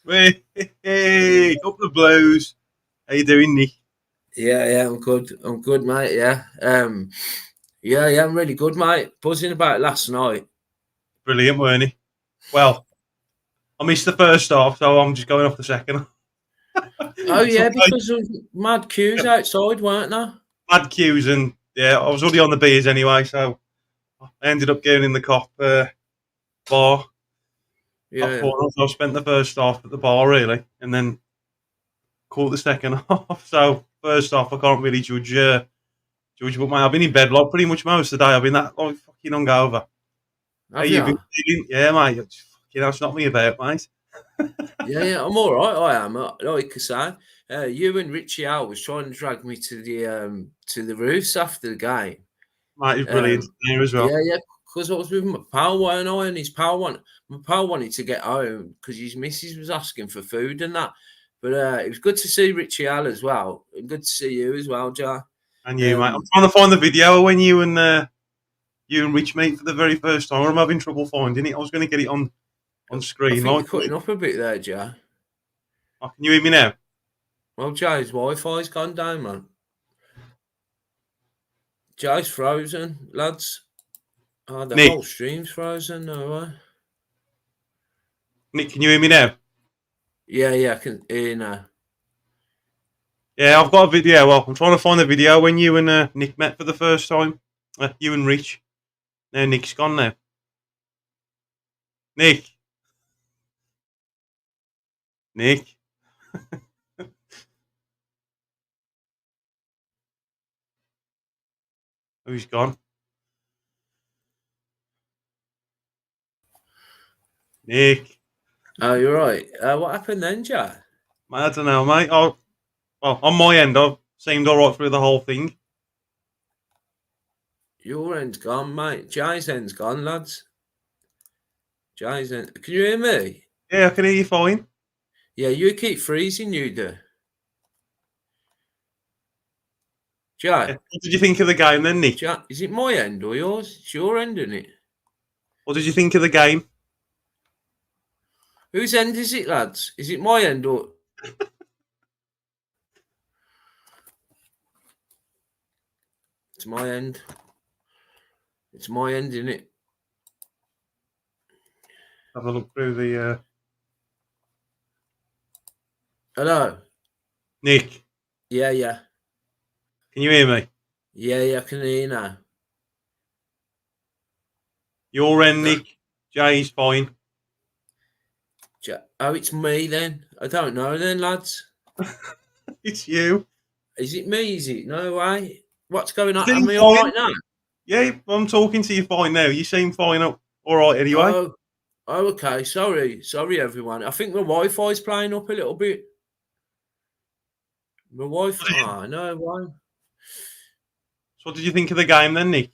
Hey, up the Blues. How you doing, Nick? Yeah, I'm good. I'm good, mate. Yeah. Yeah, I'm really good, mate. Buzzing about last night. Brilliant, weren't he? Well, I missed the first half, so I'm just going off the second. Oh So, yeah, because of mad queues outside, weren't there? mad queues, and yeah, I was already on the beers anyway, so I ended up going in the cop bar. Yeah. I spent the first half at the bar, really, and then caught the second half. So, first half, I can't really judge, but mate, I've been in bed like pretty much most of the day. I've been that like fucking hungover. How Have you been you? feeling? Yeah, mate. It's not me about, mate. Yeah, I'm all right. I am. Like I say, you and Richie Al was trying to drag me to the roofs after the game. Mate, it's brilliant Um, here as well. yeah, because I was with my pal, weren't I? And my pal wanted to get home because his missus was asking for food and that. But it was good to see Richie Al as well, and good to see you as well, Joe. And you, mate. I'm trying to find the video when you and Rich meet for the very first time. I'm having trouble finding it. I was going to get it on I screen. think Like, you're cutting up a bit there, Joe. oh, can you hear me now? Well, Joe's Wi-Fi's gone down, man. Joe's frozen, lads. Oh, the Nick, whole stream's frozen. No way. Nick, can you hear me now? Yeah, I can hear you now. Yeah, I've got a video. Well, I'm trying to find the video when you and Nick met for the first time. You and Rich. Now Nick's gone now. Nick. Nick. Oh, he's gone. Nick. Oh, you're right. What happened then, Joe? Mate, I don't know, mate. Well, on my end, I've seemed all right through the whole thing. Your end's gone, mate. Joe's end's gone, lads. Joe's end. Can you hear me? Yeah, I can hear you fine. Yeah, you keep freezing, you do. Joe, Yeah. What did you think of the game then, Nick? Joe, is it my end or yours? It's your end, isn't it? What did you think of the game? Whose end is it, lads? Is it my end or? It's my end. It's my end, isn't it? Have a look through the. Hello. Nick, Yeah. can you hear me? Yeah, I can hear you now. Your end, Nick. Jay's fine. Oh, it's me then. I don't know then, lads. It's you. Is it me? Is it? No way. What's going on? You Am seem I all fine. right now? Yeah, I'm talking to you fine now. You seem fine. All right, anyway. Oh, okay. Sorry, everyone. I think my Wi-Fi's playing up a little bit. My Wi-Fi. No, why? So, what did you think of the game then, Nick?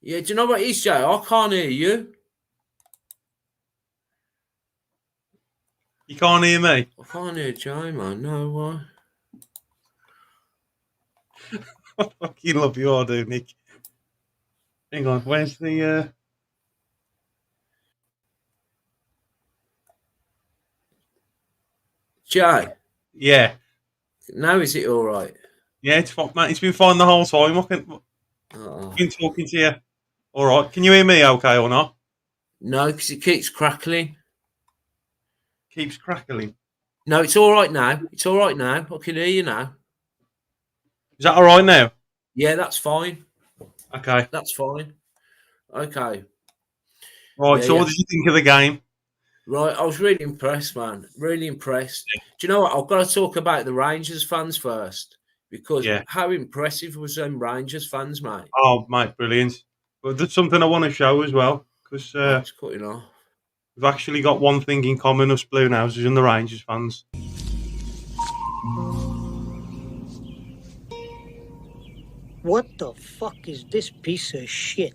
Yeah, do you know what it is, Jay? I can't hear you. You can't hear me. I can't hear Jay, man. No, why? I fucking love you all, dude, Nick. Hang on, where's the? Jay, Yeah, now is it all right? yeah, it's fine, mate. It's been fine the whole time. Oh. I've been talking to you. All right, can you hear me? Okay or not? No, because it keeps crackling. Keeps crackling. No, it's all right now. It's all right now. I can hear you now. Is that all right now? Yeah, that's fine. Okay. That's fine. Okay. Right. Yeah, So, what did you think of the game? Right, I was really impressed, man. Really impressed. Do you know what? I've got to talk about the Rangers fans first because Yeah. how impressive was them Rangers fans, mate? Oh, mate, brilliant. But there's something I want to show as well because It's cutting off. we've actually got one thing in common, us Bluenoses and the Rangers fans. What the fuck is this piece of shit?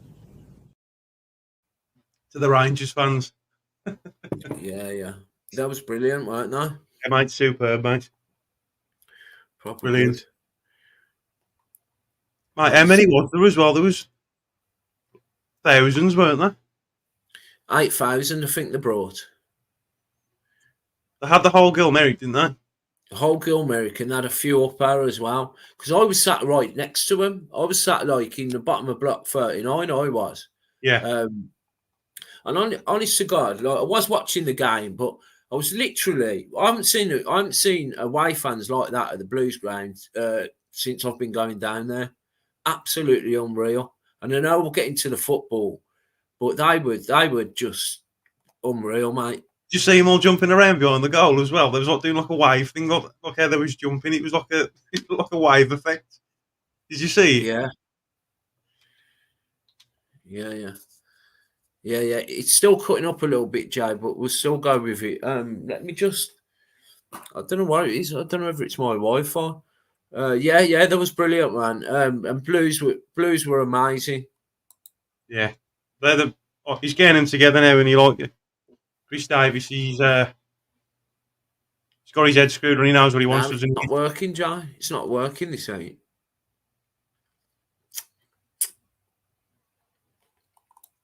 To the Rangers fans. Yeah. That was brilliant, weren't they? Yeah, mate, superb, mate. Proper Brilliant. good. Mate, how many was there as well? There was thousands, weren't there? 8,000, I think they brought. They had the whole Gil Merrick, didn't they? The whole Gilmerican had a few up there as well. Because I was sat right next to him. I was sat like in the bottom of block 39, I was. Yeah. And honest to God, like, I was watching the game, but I was literally I haven't seen away fans like that at the Blues ground since I've been going down there. Absolutely unreal. And I know we'll get into the football, but they were just unreal, mate. Did you see him all jumping around behind the goal as well? They was like doing like a wave thing. Look how they was jumping. It was like a wave effect. Did you see it? Yeah. It's still cutting up a little bit, Jay, but we'll still go with it. Let me just. I don't know what it is. I don't know if it's my Wi-Fi. That was brilliant, man. And Blues were amazing. Yeah, he's getting them together now, and he like it. Chris Davis, he's got his head screwed and he knows what he wants to do. It's not working, Jay. It's not working. This ain't.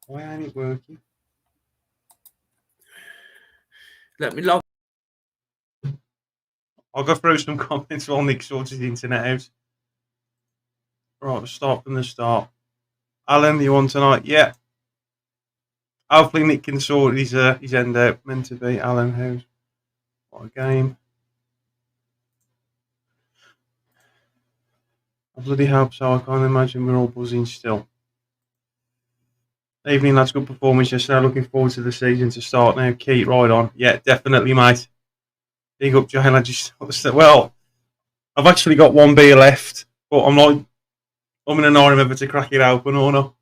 Why ain't it working? Let me log. I'll go through some comments while Nick sorts his internet out. Right, we'll start from the start. Alan, you on tonight? Yeah. Hopefully Nick can sort his end out. Meant to be Alan House. What a game. I bloody hope so. I can't imagine we're all buzzing still. Evening, lads. Good performance yesterday. Looking forward to the season to start now. Keep right on. Yeah, definitely, mate. Big up, Jay. Well, I've actually got one beer left, but I'm in an hour ever to crack it open or not.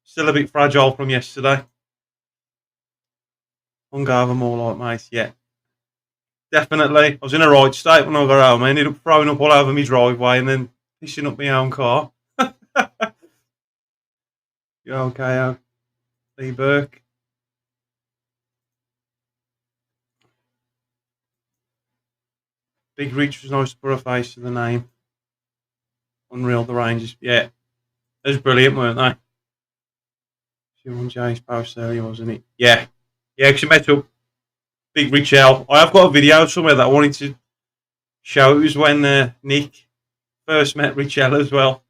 Still a bit fragile from yesterday. Hungover more like, mate. Yeah. Definitely. I was in a right state when I got home. I ended up throwing up all over my driveway and then pissing up my own car. You okay, Lee Burke? Big Rich was nice to put a face to the name. Unreal, the Rangers. Yeah. It was brilliant, weren't they? She won Jay's post earlier, wasn't it? Yeah. Yeah, because she met up Big Rich L. I have got a video somewhere that I wanted to show. It was when Nick first met Rich L as well.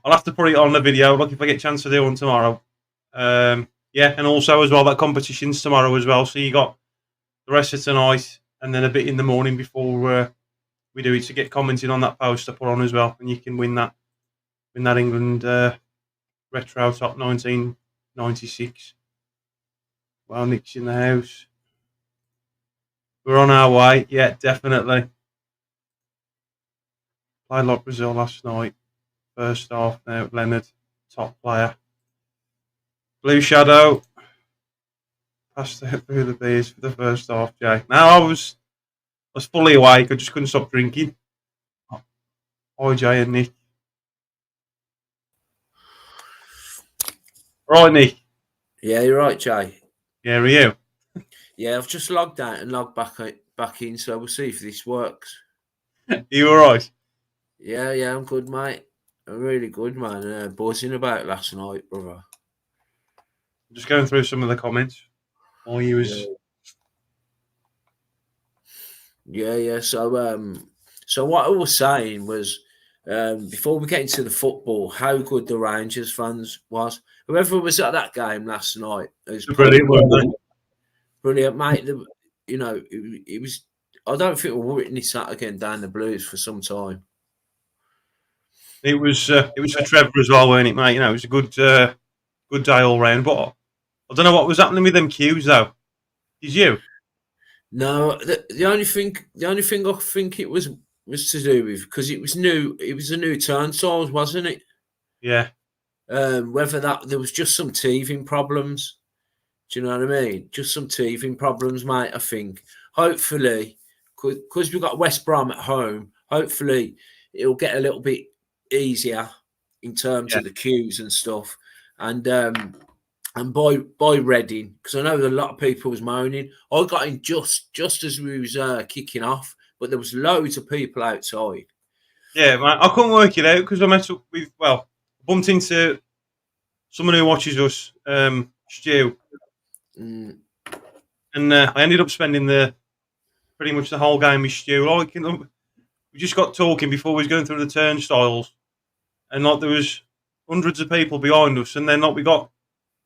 I'll have to put it on the video. Look, if I get a chance to do one tomorrow. And also as well, that competition's tomorrow as well. So you got the rest of tonight and then a bit in the morning before we do it to get commenting on that post I put on as well. And you can win that England Retro Top 1996. Well, Nick's in the house. We're on our way. Yeah, definitely. Played like Brazil last night. First half now, Leonard, top player. Blue Shadow. Passed through the beers for the first half, Jay. Now I was fully awake. I just couldn't stop drinking. Hi, Jay and Nick. Right, Nick. Yeah, you're right, Jay. Yeah, are you? Yeah, I've just logged out and logged back in, so we'll see if this works. Are you all right? Yeah, I'm good, mate. I'm really good, man. Buzzing about last night, brother. I'm just going through some of the comments. While you was... Yeah. So what I was saying was, before we get into the football, how good the Rangers fans was. Whoever was at that game last night, it was brilliant, mate. It was. I don't think we'll witness that again down the Blues for some time. It was for Trevor as well, weren't it, mate? It was a good day all round. But I don't know what was happening with them queues though. Did you? No, the only thing I think it was to do with, because it was new. It was a new turnstiles, wasn't it? Yeah. Whether there was just some teething problems. Do you know what I mean? Just some teething problems, mate. I think. Hopefully, because we've got West Brom at home. Hopefully, it'll get a little bit easier in terms of the queues and stuff. And by Reading, because I know that a lot of people was moaning. I got in just as we was kicking off, but there was loads of people outside. Yeah, man, I couldn't work it out because I met up with, bumped into someone who watches us, Stu, Mm. and I ended up spending pretty much the whole game with Stu. Like, we just got talking before we was going through the turnstiles, and like there was hundreds of people behind us, and then like we got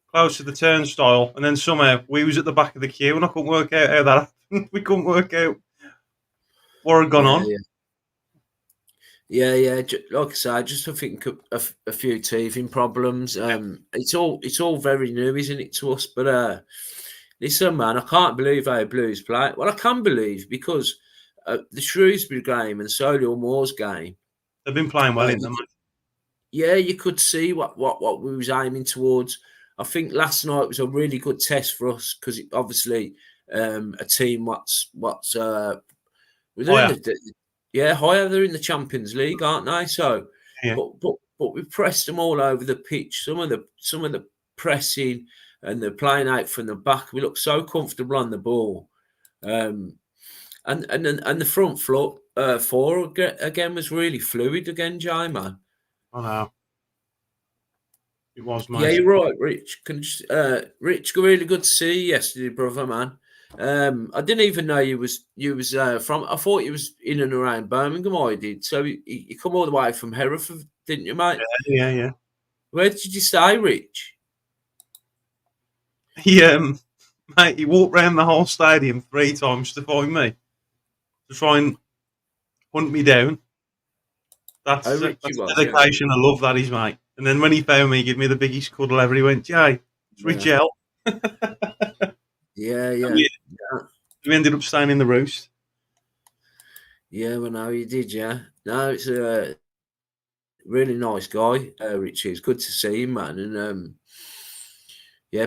close to the turnstile, and then somehow we was at the back of the queue, and I couldn't work out how that happened. We couldn't work out what had gone on. Yeah. Like I say, just I think a few teething problems. It's all very new, isn't it, to us? But listen, man, I can't believe how Blues play. Well, I can believe because the Shrewsbury game and Solihull Moors game. They've been playing well in them. Yeah, you could see what we was aiming towards. I think last night was a really good test for us because obviously a team what's higher. They're in the Champions League, aren't they? So, Yeah. but we pressed them all over the pitch. Some of the pressing and they're playing out from the back. We look so comfortable on the ball, and the front four again was really fluid again, Jay, man. I know. It was nice. Yeah, you're right, Rich. Rich, really good to see you yesterday, brother, man. I didn't even know you was from. I thought you was in and around Birmingham. I did. So you come all the way from Hereford, didn't you, mate? Yeah. Where did you stay, Rich? Mate, he walked around the whole stadium 3 times to find me, to try and hunt me down. That's dedication. I love that, he's mate. And then when he found me, he gave me the biggest cuddle ever. He went, Jay, it's Richel. Yeah. We ended up staying in the roost. Yeah, well, no, you did, yeah. No, it's a really nice guy, Richie. It's good to see him, man. And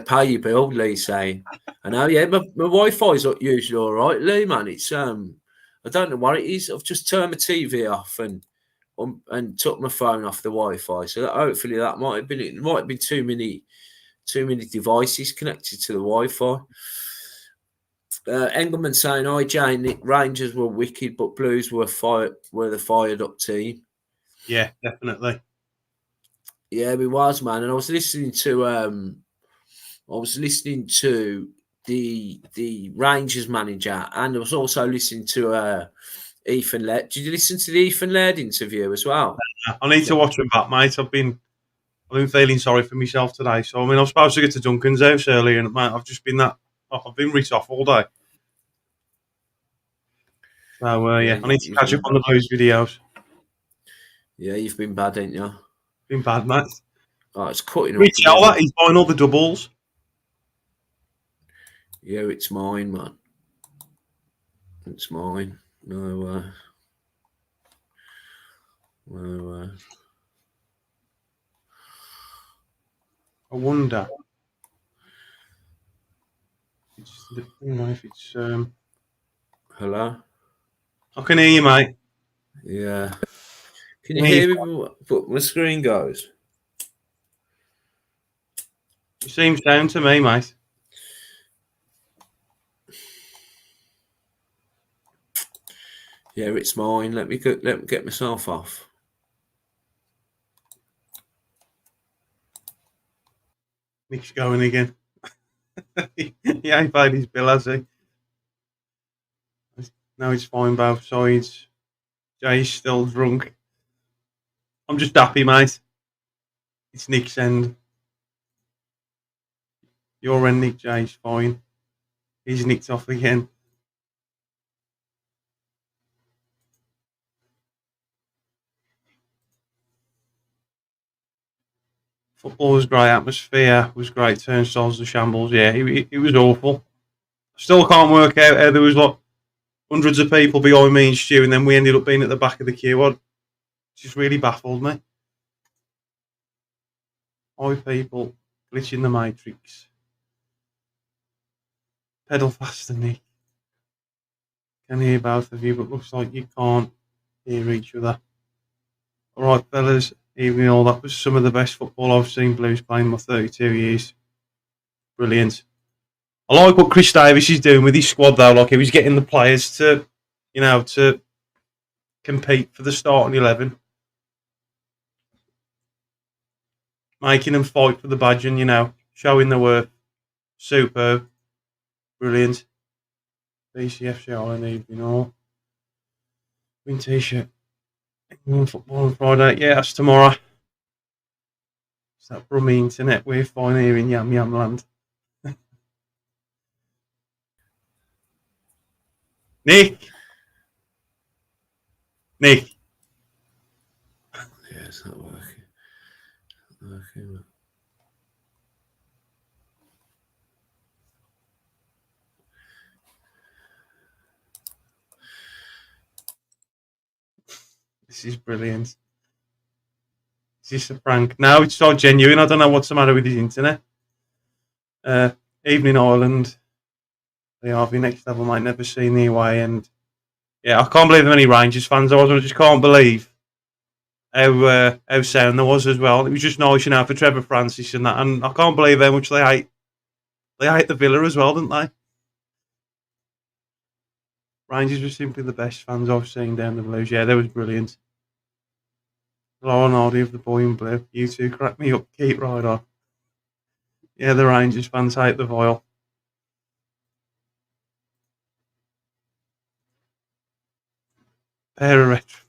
pay your bill, Lee's saying. I know, yeah, my Wi-Fi's usually all right, Lee, man. It's I don't know what it is. I've just turned my TV off and took my phone off the Wi-Fi. So hopefully that might have been it. Might have been too many devices connected to the Wi-Fi. Engelman saying, "Hi, Jane. Rangers were wicked, but Blues were the fired up team." Yeah, definitely. Yeah, we was, man. And I was listening to the Rangers manager, and I was also listening to Ethan Laird. Did you listen to the Ethan Laird interview as well? I need to watch him back, mate. I've been feeling sorry for myself today. So I mean, I was supposed to get to Duncan's house earlier, and mate, I've just been I've been writ off all day. So I need to catch up on the Blues videos. Yeah, you've been bad, ain't you? Been bad, mate. Oh, it's cutting up. Richel, he's buying all the doubles. Yeah, it's mine, man. It's mine. No. I wonder. If it's Hello. I can hear you, mate. Yeah. Can you hear me? But my screen goes. It seems down to me, mate. Yeah, it's mine. Let me get myself off. Nick's going again. He ain't paid his bill, has he? No, he's fine both sides. Jay's still drunk. I'm just happy, mate. It's Nick's end. Your end, Nick. Jay's fine. He's nicked off again. Football was great. Atmosphere was great. Turnstiles to shambles. Yeah, it was awful. Still can't work out how there was hundreds of people behind me and Stu, and then we ended up being at the back of the queue. It just really baffled me. Why people glitching the matrix? Pedal faster, Nick. Can hear both of you, but looks like you can't hear each other. All right, fellas. Even all that was some of the best football I've seen Blues play in my 32 years. Brilliant. I like what Chris Davis is doing with his squad, though. Like, he was getting the players to compete for the starting 11. making them fight for the badge and, you know, showing their worth. Superb. Brilliant. BCFC Island evening all. Green t-shirt. England football on Friday. Yeah, that's tomorrow. It's that Brummy internet we're fine here in Yam Yam Land. Nick. Yeah, it's not working. This is brilliant. Is this a prank? No, it's so genuine. I don't know what's the matter with his internet. Evening Ireland. The Harvey next level might never see me away. And yeah, I can't believe how many Rangers fans there was. I just can't believe how sound there was as well. It was just nice, you know, for Trevor Francis and that. And I can't believe how much they hate the Villa as well, didn't they? Rangers were simply the best fans I've seen down the Blues. Yeah, that was brilliant. Lauren Hardy of the Boy in Blue. You two crack me up. Keep right on. Yeah, the Rangers fans hate the Vile. Pair of retro.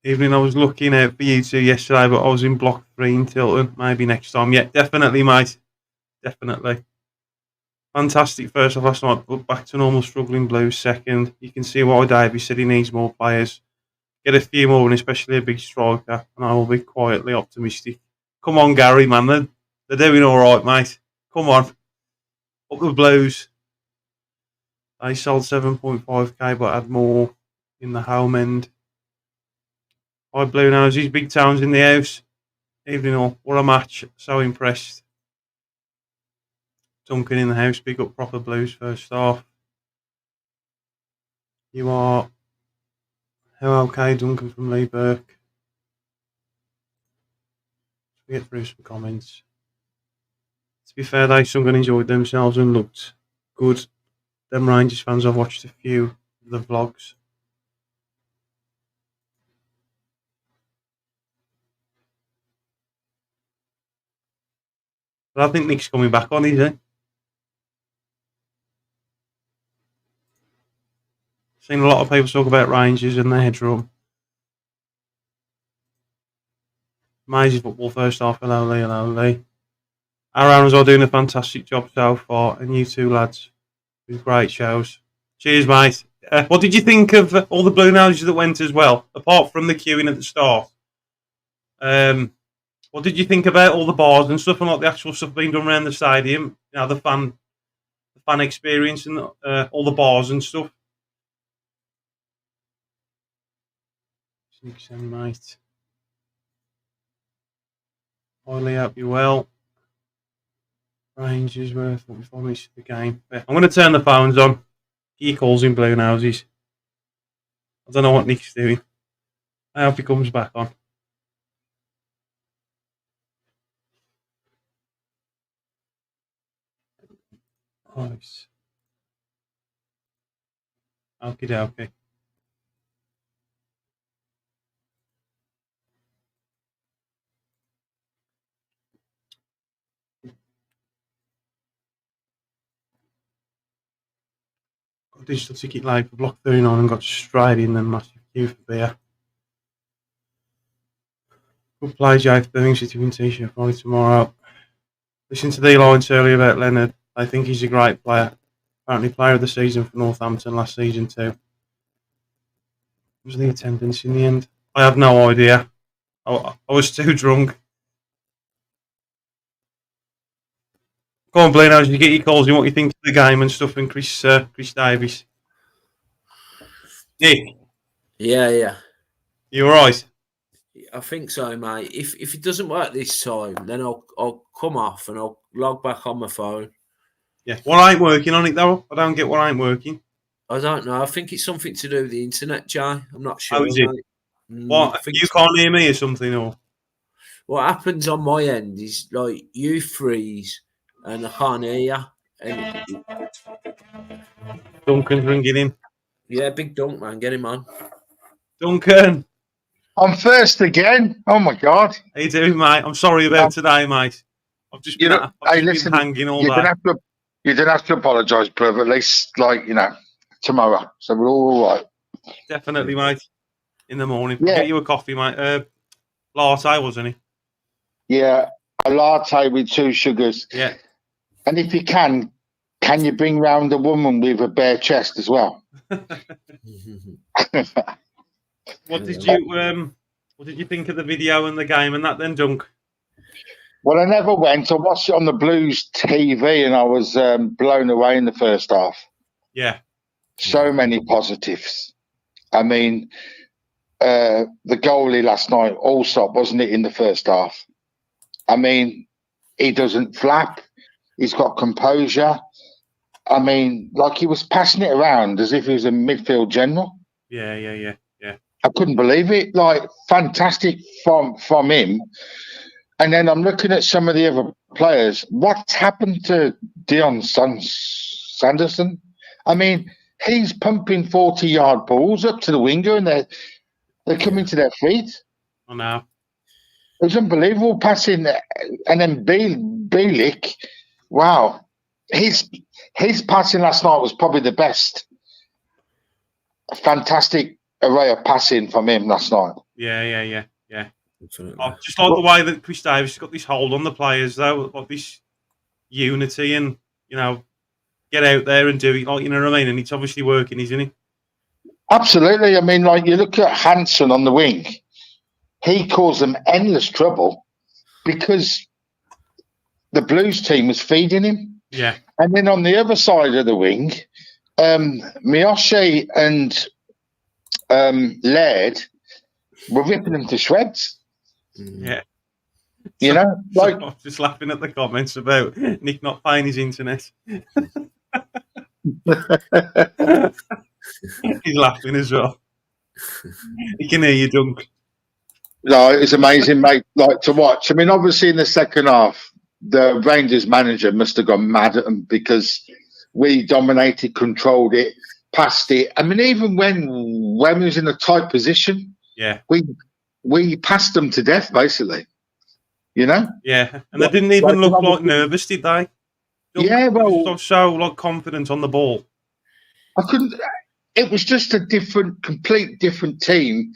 Evening, I was looking out for you two yesterday, but I was in block 3 in Tilton. Maybe next time. Yeah, definitely, mate. Definitely. Fantastic first half last night, but back to normal struggling Blues second. You can see why Davey said he needs more players. Get a few more, and especially a big striker, and I will be quietly optimistic. Come on, Gary, man. They're doing all right, mate. Come on. Up the Blues. They sold 7.5k, but had more in the home end. Hi, Bluenoses, big towns in the house. Evening all. What a match. So impressed. Duncan in the house. Big up proper Blues first half. You are how okay, Duncan from Lee Burke. Let's get through some comments. To be fair, they some enjoyed themselves and looked good. Them Rangers fans, I've watched a few of the vlogs. But I think Nick's coming back on, is he? Seen a lot of people talk about Rangers and their headroom. Amazing football first half. Hello, Lee. Hello, Lee. Our owners are doing a fantastic job so far, and you two lads with great shows. Cheers, mate. What did you think of all the Bluenoses that went as well, apart from the queuing at the start? What did you think about all the bars and stuff, and like the actual stuff being done around the stadium? You know, the fan experience and all the bars and stuff. Mate. Highly hope you well. Rangers were 44 minutes of the game. I'm going to turn the phones on. He calls in Bluenoses. I don't know what Nick's doing. I hope he comes back on. Nice. Okie dokie. Got a digital ticket live for block 39 and got straight in the massive queue for beer. Good play, Jay, for Birmingham City win t-shirt probably tomorrow. Listen to the lines earlier about Leonard. I think he's a great player. Apparently player of the season for Northampton last season too. What was the attendance in the end? I have no idea. I was too drunk. Go on, Blaine, as you get your calls in what you think of the game and stuff, and Chris Davies. Nick? Yeah. You alright? I think so, mate. If it doesn't work this time, then I'll come off and I'll log back on my phone. Yeah. What ain't working on it though? I don't get what ain't working. I don't know. I think it's something to do with the internet, Jay. I'm not sure. How is it? What? You can't hear me or something, or what happens on my end is like you freeze and I can't hear you. And Duncan's ringing in. Yeah, big dunk, man. Get him on. Duncan. I'm first again. Oh my God! How you doing, mate? I'm sorry about today, mate. I've just been, listen, been hanging all you day. don't have to apologise, brother. At least, tomorrow, so we're all right. Definitely, mate. In the morning, Yeah. I'll get you a coffee, mate. Latte, wasn't it? Yeah, a latte with 2 sugars. Yeah. And if you can you bring round a woman with a bare chest as well? What did you think of the video and the game and that then, Dunk? Well, I never went. I watched it on the Blues TV and I was blown away in the first half. Yeah. So many positives. I mean, the goalie last night, Allsop, wasn't it, in the first half? I mean, he doesn't flap. He's got composure. I mean, like he was passing it around as if he was a midfield general. Yeah. I couldn't believe it. Like, fantastic from him. And then I'm looking at some of the other players. What's happened to Dion Sanderson? I mean, he's pumping 40-yard balls up to the winger and they're coming to their feet. I know. It was unbelievable passing. And then Bielik, wow. His passing last night was probably the best. A fantastic array of passing from him last night. Yeah. I just like the way that Chris Davis has got this hold on the players, though, like this unity and, get out there and do it, like, you know what I mean? And it's obviously working, isn't it? Absolutely. I mean, like, you look at Hansen on the wing, he caused them endless trouble because the Blues team was feeding him. Yeah. And then on the other side of the wing, Miyoshi and Laird were ripping them to shreds. Yeah. You know? Like, I'm just laughing at the comments about Nick not paying his internet. He's laughing as well. He can hear you, Dunk. No, it's amazing, mate, like, to watch. I mean, obviously in the second half, the Rangers manager must have gone mad at them because we dominated, controlled it, passed it. I mean, even when we was in a tight position, yeah, we passed them to death, basically. You know? Yeah, and they didn't even look like nervous, did they? Yeah, well, so like confident on the ball. I couldn't. It was just a complete different team.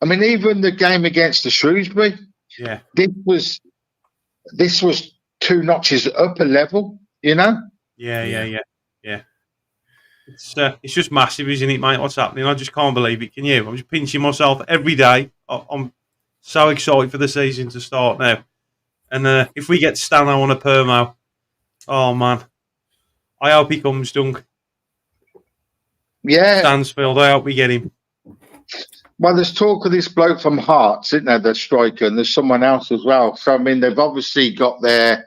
I mean, even the game against the Shrewsbury, yeah, this was 2 notches up a level. You know? Yeah. It's just massive, isn't it, mate? What's happening? I just can't believe it. Can you? I'm just pinching myself every day. I'm so excited for the season to start now. And if we get Stano on a permo, oh man, I hope he comes, Dunk. Yeah, Stansfield, I hope we get him. Well, there's talk of this bloke from Hearts, isn't there, the striker, and there's someone else as well. So I mean, they've obviously got their.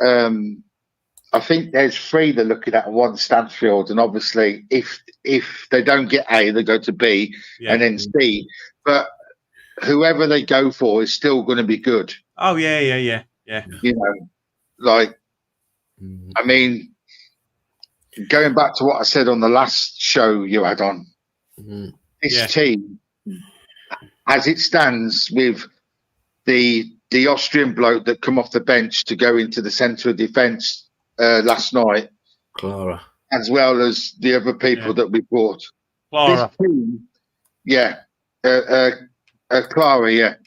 I think there's 3 they're looking at one Stansfield, and obviously if they don't get A, they go to B and then C. But whoever they go for is still going to be good. Oh yeah. You know, like, I mean, going back to what I said on the last show you had on, this team, as it stands, with the Austrian bloke that come off the bench to go into the centre of defence last night, Clara, as well as the other people that we brought. Clara. This team, Clara,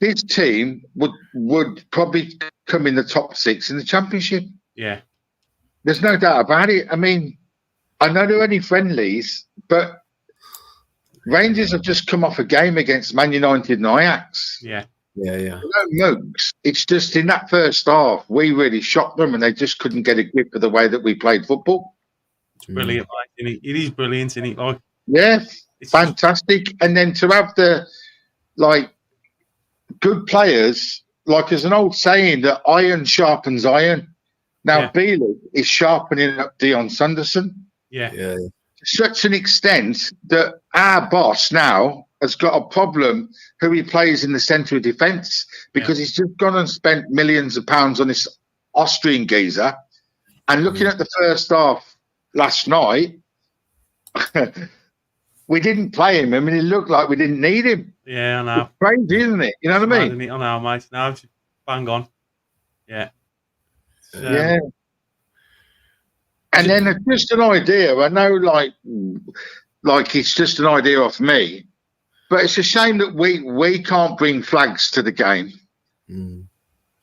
this team would probably come in the top 6 in the championship. Yeah. There's no doubt about it. I mean, I know they're only friendlies, but Rangers have just come off a game against Man United and Ajax. Yeah. No mugs. It's just in that first half, we really shocked them and they just couldn't get a grip of the way that we played football. It's brilliant, isn't it? It is brilliant, isn't it? Like, yeah, it's fantastic. And then to have the, like, good players, like, there's an old saying that iron sharpens iron. Now, Bielik is sharpening up Dion Sanderson. Yeah. To such an extent that our boss now has got a problem who he plays in the centre of defence because he's just gone and spent millions of pounds on this Austrian geezer. And looking at the first half last night, we didn't play him. I mean, it looked like we didn't need him. Yeah, I know. It's crazy, isn't it? You know what I mean? I know, mate. Now it's bang on. Yeah. Yeah. And then it's just an idea. I know, like it's just an idea off me, but it's a shame that we can't bring flags to the game.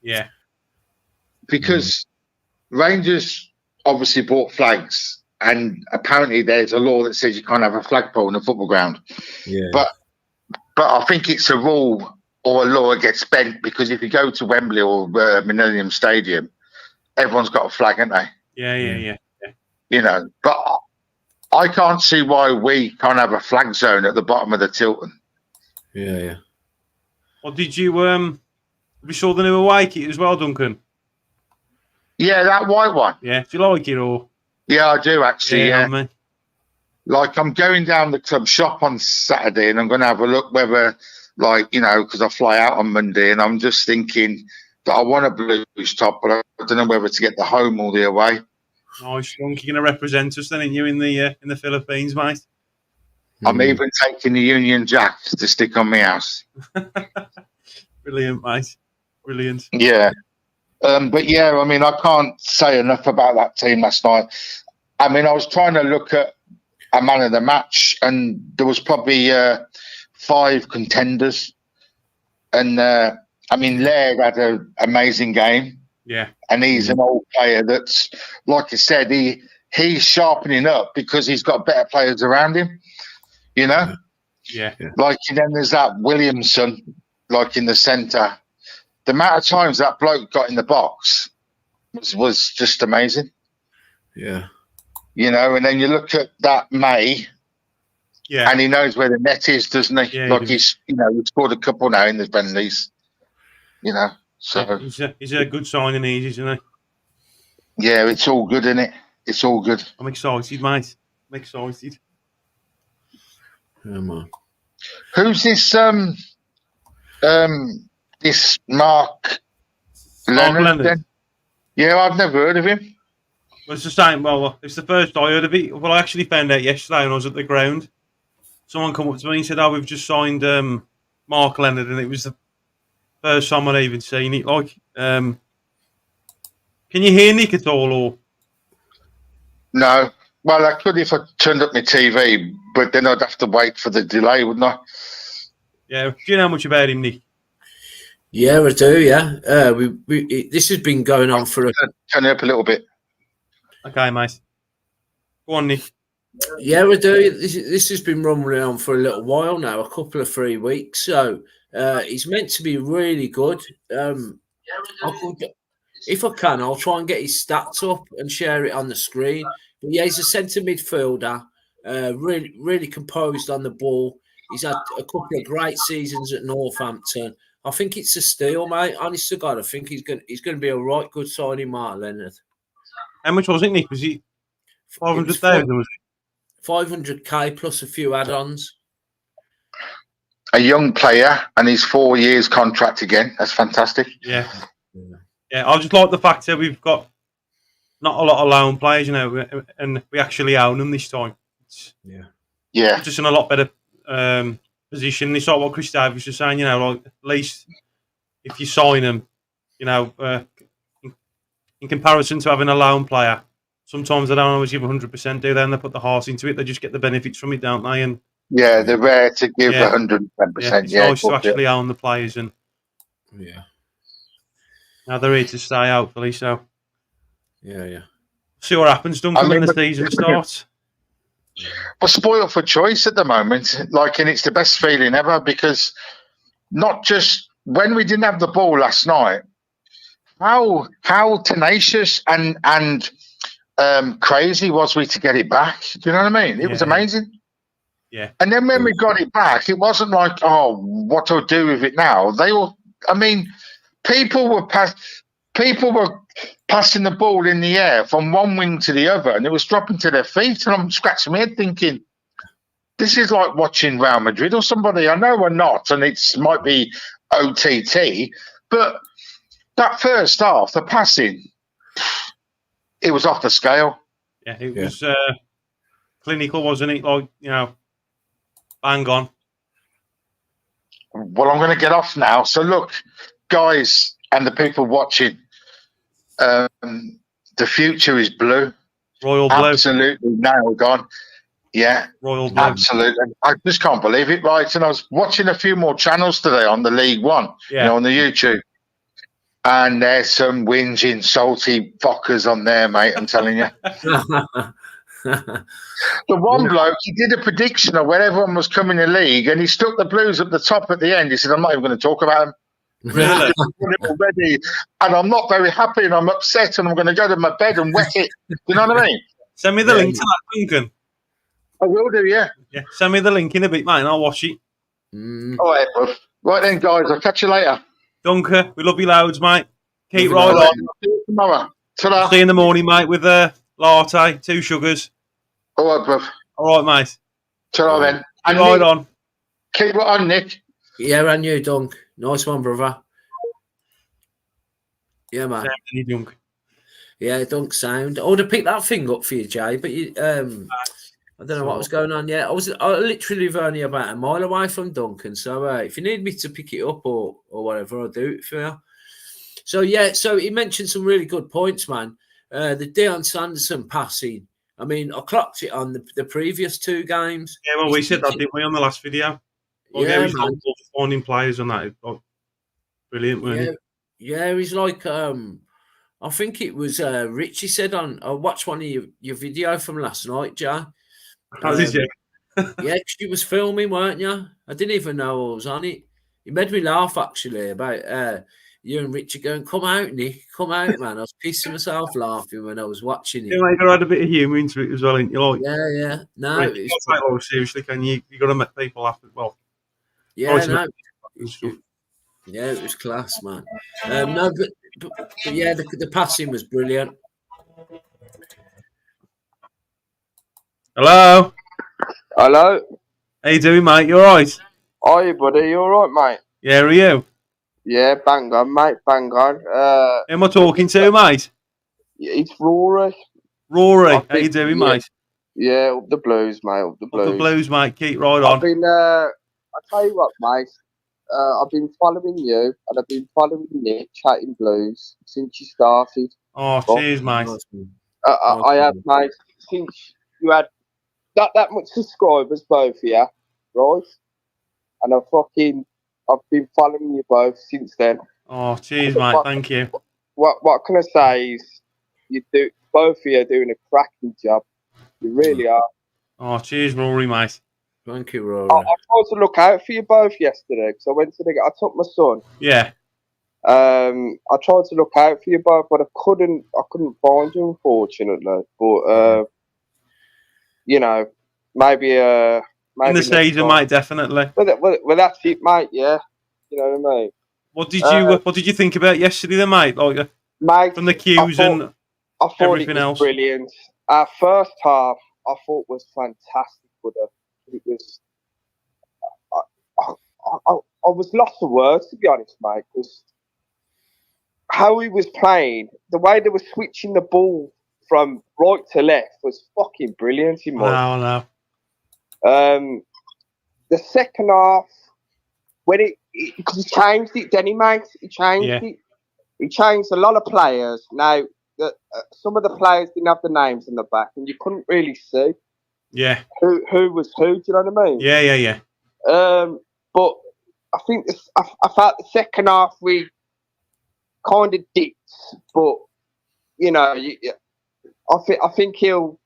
Yeah. Because Rangers obviously bought flags, and apparently there's a law that says you can't have a flagpole in a football ground. Yeah. But I think it's a rule or a law that gets bent, because if you go to Wembley or Millennium Stadium, everyone's got a flag, haven't they? Yeah. You know, but I can't see why we can't have a flag zone at the bottom of the Tilton. Yeah. Well, did you we saw the new away kit as well, Duncan? Yeah, that white one. Yeah, do you like it or? Yeah, I do actually. Yeah. Man. Like, I'm going down the club shop on Saturday, and I'm going to have a look whether, like, you know, because I fly out on Monday, and I'm just thinking that I want a Blues top, but I don't know whether to get the home or the away. Nice, You're going to represent us then, aren't you, in the Philippines, mate? I'm even taking the Union Jack to stick on my house. Brilliant, mate. Brilliant. Yeah. But yeah, I mean, I can't say enough about that team last night. I mean, I was trying to look at a man of the match, and there was probably 5 contenders. And I mean, Laird had an amazing game. Yeah. And he's an old player that's, like I said, he's sharpening up because he's got better players around him, you know? Yeah. Like, and then there's that Williamson, like in the centre. The amount of times that bloke got in the box was just amazing. Yeah. You know, and then you look at that May, and he knows where the net is, doesn't he? Yeah, like he's scored a couple now in the friendlies, you know. So he's a good signing, isn't he? Yeah, it's all good, isn't it? It's all good. I'm excited, mate. I'm excited. Yeah, man. Who's this? This Mark Leonard? Then? Yeah, I've never heard of him. Well, it's the same. Well, it's the first I heard of it. Well, I actually found out yesterday when I was at the ground. Someone come up to me and said, "Oh, we've just signed Mark Leonard," and it was the first time I'd even seen it. Like, can you hear Nick at all? Or no? Well, I could if I turned up my TV, but then I'd have to wait for the delay, wouldn't I? Yeah. Do you know much about him, Nick? Yeah, I do. Yeah. This has been going on for turn it up a little bit. Okay, mate. Go on, Nick. Yeah, I do. This has been rumbling on for a little while now, a couple of 3 weeks. So he's meant to be really good. If I can, I'll try and get his stats up and share it on the screen. But yeah, he's a centre midfielder, really composed on the ball. He's had a couple of great seasons at Northampton. I think it's a steal, mate. Honest to God, I think he's going to be a right good signing, Mark Leonard. How much was it, Nick? Was he 500,000? Was it 500k plus a few add-ons? A young player, and he's 4 years contract again. That's fantastic. Yeah. I just like the fact that we've got not a lot of loan players, you know, and we actually own them this time. Yeah. Just in a lot better position. It's like what Chris Davis was saying, you know, like at least if you sign them, you know, in comparison to having a loan player, sometimes they don't always give 100%, do they? And they put the heart into it. They just get the benefits from it, don't they? And yeah, they're rare to give 110%. It's nice to actually own the players, and now they're here to stay, hopefully. So see what happens, Duncan, when the season starts. We're spoiled for choice at the moment, and it's the best feeling ever, because not just when we didn't have the ball last night, how tenacious and crazy was we to get it back? Do you know what I mean? It was amazing. Yeah. And then when we got it back, it wasn't like, oh, what do I do with it now? People were passing the ball in the air from one wing to the other, and it was dropping to their feet, and I'm scratching my head thinking, this is like watching Real Madrid or somebody. I know we're not, and it might be OTT, but that first half, the passing, it was off the scale. Yeah, it was clinical, wasn't it? Like, you know, Bang on. Well, I'm going to get off now. So look, guys, and the people watching, the future is blue. Royal blue. Absolutely nailed on. Yeah, Royal blue. absolutely. I just can't believe it, right? And I was watching a few more channels today on the League One, on the YouTube. And there's some whinging, salty fuckers on there, mate, I'm telling you. The one bloke, he did a prediction of where everyone was coming in the league, and he stuck the Blues at the top at the end. He said, I'm not even going to talk about them. Really? Already, and I'm not very happy, and I'm upset, and I'm going to go to my bed and wet it. You know what I mean? Send me the link to that, Duncan. I will do, yeah. Send me the link in a bit, mate, and I'll watch it. All right, bud. Right then, guys, I'll catch you later. Duncan, we love you loads, mate. Keep right on. See you tomorrow. Ta-da. See you in the morning, mate, with a latte, 2 sugars. All right, bruv. All right, mate. Ta-da then. And right Nick, on. keep it on, Nick. Yeah, and you, Dunk. Nice one, brother. Yeah, man. Dunk. Yeah, Dunk sound. I would have picked that thing up for you, Jay, but you, I don't know what was going on. Yeah, I literally live only about a mile away from Duncan. So if you need me to pick it up or whatever, I'll do it for you. So yeah, so he mentioned some really good points, man. The Deion Sanderson passing. I mean, I clocked it on the previous 2 games. Yeah, well, we said that, didn't we, on the last video? Yeah, he's man. finding players on that. Brilliant, wasn't Yeah, he's like, I think it was Richie said I watched one of your video from last night, Jay. How did you? Yeah, because you was filming, weren't you? I didn't even know I was on it. It made me laugh, actually, about you and Richie going, come out, Nick, come out, man. I was pissing myself laughing when I was watching it. Yeah, mate, you had a bit of humour into it as well, ain't you? Like, yeah. No, right, you can't take it seriously, can you? You got to make people laugh as well. Yeah, no. Yeah, it was class, man. No, but yeah, the passing was brilliant. Hello. Hello. How you doing, mate? You all right? Are you, buddy? You all right, mate? Yeah, are you? Yeah, bang on, mate. Bang on. Who am I talking to, mate? It's Rory. Rory, how you doing, mate? Yeah, up the Blues, mate. Up the Blues. Up the Blues, mate. Keep right on. I tell you what, mate. I've been following you, and I've been following Nick chatting Blues since you started. Oh, cheers, mate. I have, mate. Since you had that much subscribers, both of you, right? And I've been following you both since then. Oh, cheers, mate. Thank you. What can I say is both of you are doing a cracking job. You really are. Oh, cheers, Rory, mate. Thank you, Rory. I tried to look out for you both yesterday because I went to I took my son. Yeah. I tried to look out for you both, but I couldn't find you, unfortunately. But you know, maybe in the season, mate, definitely. Well, that's it, mate. Yeah, you know what I mean. What did you think about yesterday, then, mate? Like, mate, from the cues and everything else. Brilliant. Our first half, I thought was fantastic. It was. I was lost for words, to be honest, mate, because how he was playing, the way they were switching the ball from right to left was fucking brilliant. No. The second half, when because he changed it, didn't he, mate? He changed it. He changed a lot of players. Now, some of the players didn't have the names in the back, and you couldn't really see. Yeah. Who was who? Do you know what I mean? Yeah. But I think I felt the second half we kind of dipped, but you know, I think he'll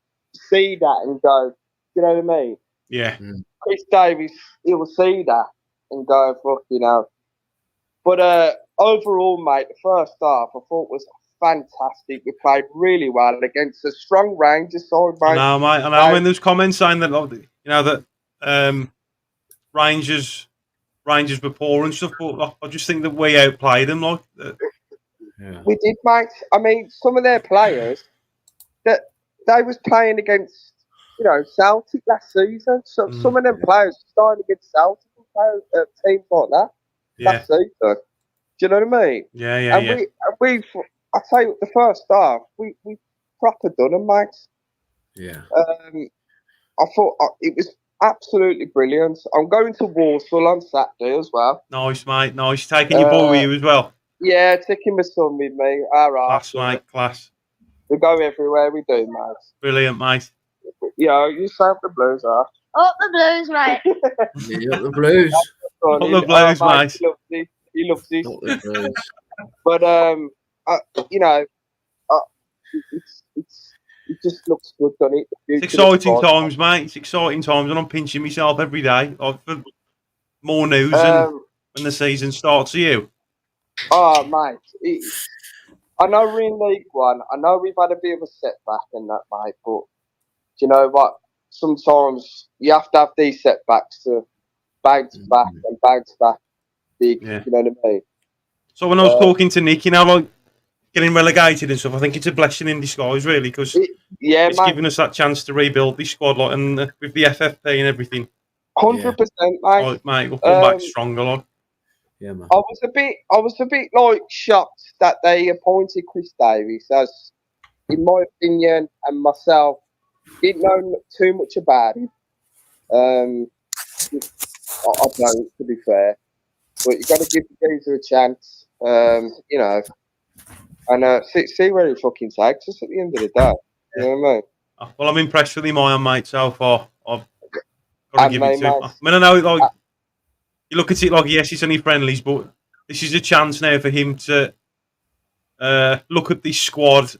see that and go, you know what I mean? Yeah. Chris Davis, he'll see that and go, fuck, you know. But overall, mate, the first half I thought was fantastic. We played really well against a strong Rangers side, mate. I know, mate. I know. When there's comments saying that, you know, that Rangers were poor and stuff, but I just think that we outplayed them. Like, we did, mate. I mean, some of their players that they was playing against, you know, Celtic last season. So some of them players starting against Celtic players, teams like that last season. Do you know what I mean? Yeah. And we I tell you, the first half we proper done them, mate. Yeah. I thought it was absolutely brilliant. I'm going to Warsaw on Saturday as well. Nice, mate. Nice. Taking your boy with you as well. Yeah, taking my son with me. All right. Class, mate. Class. We go everywhere we do, mate. Brilliant, mate. Yeah, you sound the blues, huh? Up the blues, mate. Yeah, up the blues. Up the blues, mate. He loves this. Up the blues. But you know, it just looks good, doesn't it? It's exciting times, mate. It's exciting times, and I'm pinching myself every day for more news and when the season starts. For you? Oh, mate. I know we're in League One. I know we've had a bit of a setback in that, mate. But do you know what? Sometimes you have to have these setbacks to bounce back and bounce back big. Yeah. You know what I mean? So when I was talking to Nick, you know, like getting relegated and stuff, I think it's a blessing in disguise, really, because it's giving us that chance to rebuild this squad, like, and with the FFP and everything. 100%, mate. Like, mate, we'll come back stronger, like. Yeah, man. I was a bit like shocked that they appointed Chris Davies, as, in my opinion, and myself, didn't know too much about him. I don't, to be fair, but you got to give the geezer a chance, you know, and see where he fucking takes us at the end of the day. You know what I mean? Well, I'm impressed with him, I am, mate. So far, I've got to give it to him. Mate. I mean, I know, like, you look at it like, yes, it's only friendlies, but this is a chance now for him to look at this squad,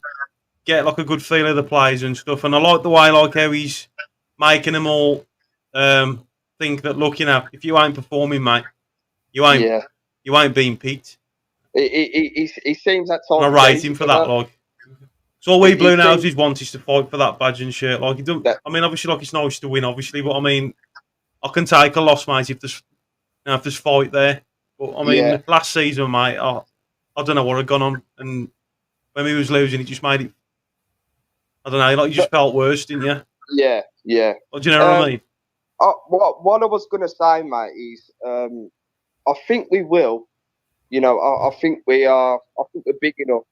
get like a good feel of the players and stuff. And I like the way, like, how he's making them all think that, look, you know, if you ain't performing, mate, you ain't being picked. He seems that time. I rate him for that, like. So all we Bluenoses want is to fight for that badge and shirt. Like, I mean, obviously, like, it's nice to win, obviously, but I mean, I can take a loss, mate, if there's fight there. But I mean, last season, mate, I don't know what had gone on, and when we was losing, it just made it. I don't know, like, you just felt worse, didn't you? Yeah. Well, do you know what I mean? What I was gonna say, mate, is I think we will. You know, I think we are. I think we're big enough.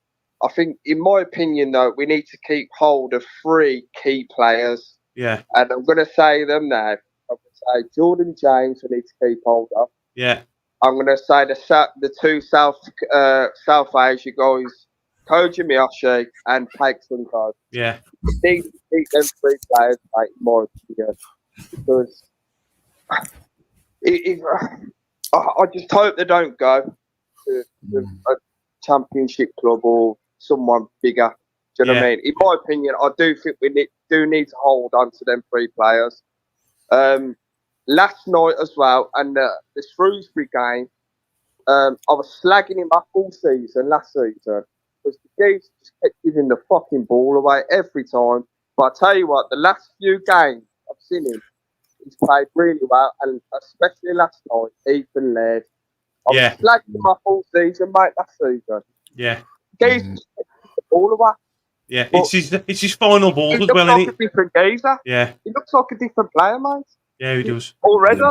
I think, in my opinion, though, we need to keep hold of 3 key players. Yeah. And I'm going to say them now. I'm going to say Jordan James, we need to keep hold of. Yeah. I'm going to say the 2 South Asia guys, Koji Miyoshi and Pake Sunko. Yeah. We need to keep them 3 players, mate, more together. Because I just hope they don't go to a championship club or someone bigger. Do you know what I mean? In my opinion, I do think we need to hold on to them 3 players. Last night as well, and the Shrewsbury game, I was slagging him up all season, last season, because the guys just kept giving the fucking ball away every time. But I tell you what, the last few games I've seen him, he's played really well, and especially last night, Ethan Laird. I was slagging him up all season, mate, last season. Yeah. Guys just kept giving the ball away. Yeah, it's his final ball as well, isn't he? He looks like a different geezer. Yeah. He looks like a different player, mate. Yeah, he does. Already.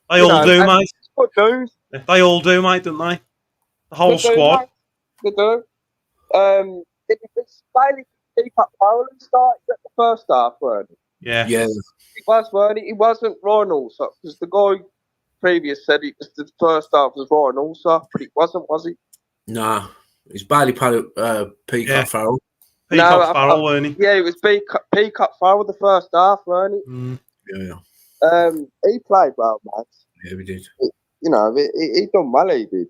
They all do, mate. Good news. They all do, mate, don't they? The whole squad. They do. It's Bailey keep up Farrell and started at the first half, weren't it? Yeah. Yeah. It was, weren't it? It wasn't Ryan Allsop, because the guy previous said it was the first half was Ryan Allsop, but it wasn't, was it? Nah. It's Bailey Peacock Farrell. Peacock Farrell, weren't he? Yeah, it was Peacock Farrell the first half, weren't it? Yeah. He played well, mate. Yeah, we did. You know, he done well, he did.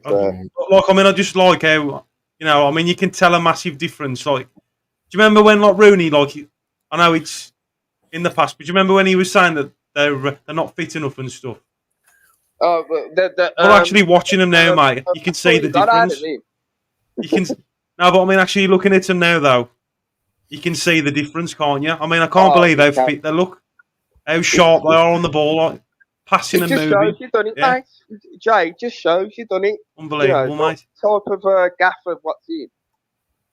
Like, I mean, I just like how, you know, I mean, you can tell a massive difference. Like, do you remember when, like, Rooney, like, I know it's in the past, but do you remember when he was saying that they're not fit enough and stuff? We're actually watching them now, mate. You can see the difference. You can. No, but I mean, actually looking at them now, though, you can see the difference, can't you? I mean, I can't believe how fit they look, how sharp they are on the ball, like passing and moving. It just shows you've done it, mate. Jay, it just shows you've done it. Unbelievable, mate. Type of gaff of what's in.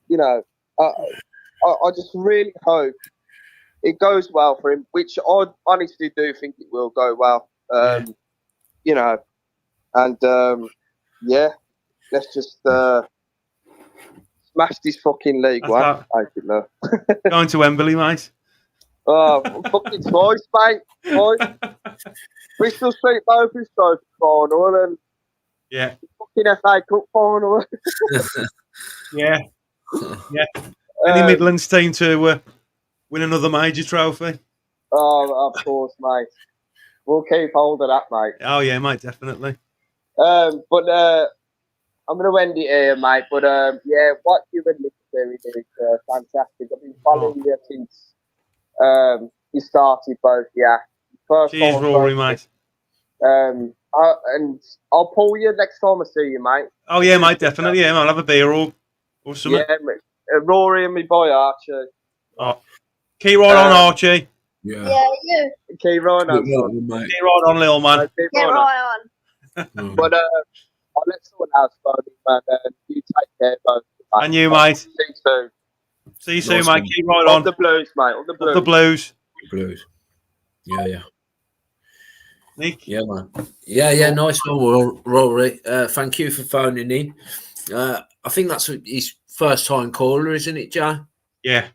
You know, I just really hope it goes well for him, which I honestly do think it will go well. You know, and let's just smash this fucking League One. Going to Wembley, mate. Oh, fucking twice, mate. Twice. Bristol Street Mopers Trophy final and Yeah, fucking FA Cup final. yeah. Any Um, Midlands team to win another major trophy? Oh, of course, mate. We'll keep hold of that, mate. Oh yeah, mate, definitely. But I'm going to end it here, mate. But yeah, what you've been doing is fantastic. I've been following you since you started both, yeah. First Cheers, time, Rory, first mate. and I'll pull you next time I see you, mate. Oh yeah, mate, definitely. Yeah, I'll have a beer or something. Yeah, mate. Rory and me boy Archie. Oh. Keep right on, Archie. Yeah. Keep right on, son. Mate. Keep right on, little man. Keep right on. But I'll let someone else phone him, man. You take care, both. And you, mate. See you soon. See you soon, Nice mate. one. Keep right On on. the Blues, mate. On the Blues. Up the Blues. Blues. Yeah. Nick. Yeah, man. Yeah. Nice one, Rory. Thank you for phoning in. I think that's his first time caller, isn't it, Jay? Yeah.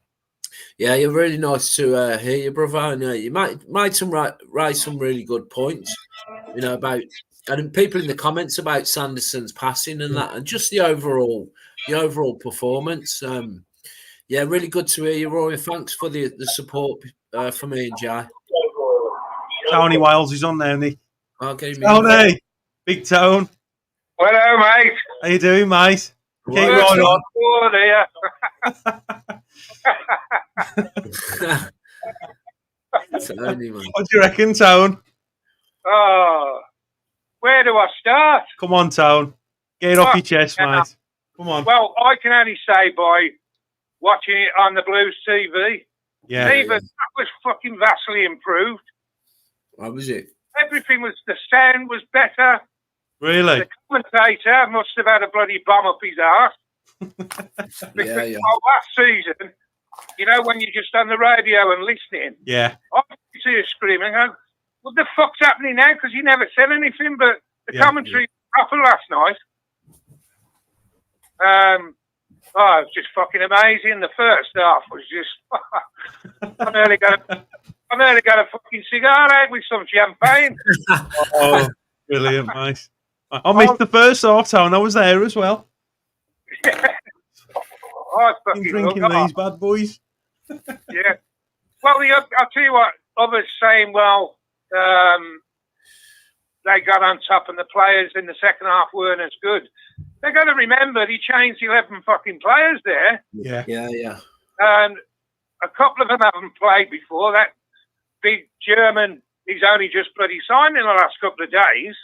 Yeah, you're really nice to hear you, brother. And you made some raise some really good points, about and people in the comments about Sanderson's passing and that, and just the overall performance. Yeah, really good to hear you, Rory. Thanks for the support for me and Jay. Tony Wales is on there, Nick. I'll get him Tony, big Tone. Hello, mate. How you doing, mate? Keep Well, right on. Tony, man. What do you reckon, Tone? Oh, where do I start? Come on, Tone. Get it off your chest, mate. Come on. Well, I can only say by watching it on the Blues TV. Yeah. Even that was fucking vastly improved. How was it? Everything the sound was better. Really? The commentator must have had a bloody bomb up his arse. Because last season, when you're just on the radio and listening, Yeah. I see you screaming, going, what the fuck's happening now? Because he never said anything, but the commentary was proper last night. It was just fucking amazing. The first half was just, I nearly got a fucking cigar out with some champagne. Oh, brilliant, mate. I missed the first half, Tone. I was there as well. I fucking Drinking these bad boys. Yeah. Well, I'll tell you what, others saying, well, they got on top and the players in the second half weren't as good. They've got to remember he changed 11 fucking players there. Yeah. And a couple of them haven't played before. That big German, he's only just bloody signed in the last couple of days.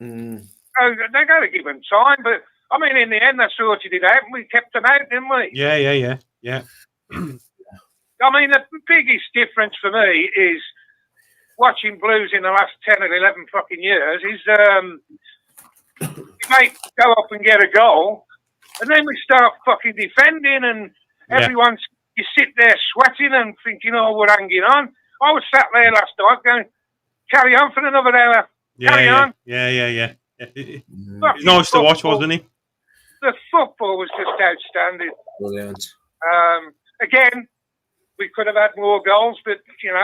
So they got to give him time. But, I mean, in the end, they sorted it out and we kept them out, didn't we? Yeah. I mean, the biggest difference for me is watching Blues in the last 10 or 11 fucking years is you might go up and get a goal and then we start fucking defending and you sit there sweating and thinking, oh, we're hanging on. I was sat there last night going, carry on for another hour. Carry on. Yeah. It was nice to watch, wasn't he? The football was just outstanding. Brilliant. Again, we could have had more goals, but,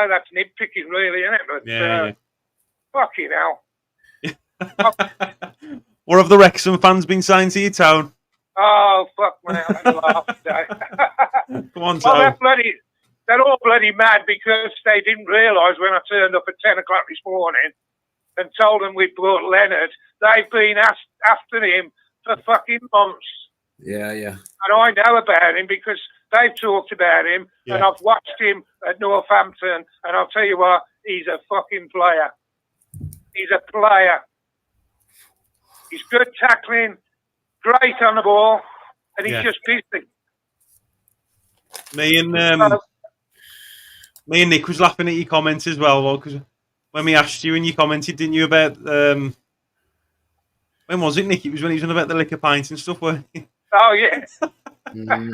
that's nitpicking really, isn't it? But, fucking hell. What have the Wrexham fans been saying to you, Tone? Oh, fuck, man. I had a laugh today. Come on, Tone. They're all bloody mad because they didn't realise when I turned up at 10 o'clock this morning and told them we'd brought Leonard, they've been after him for fucking months. Yeah. And I know about him because they've talked about him and I've watched him at Northampton and I'll tell you what, he's a fucking player. He's a player. He's good tackling, great on the ball, and he's just busy. Me and Nick was laughing at your comments as well, because when we asked you and you commented, didn't you, about when was it, Nick? It was when he was on about the liquor pints and stuff, weren't you? Oh yeah. Yeah.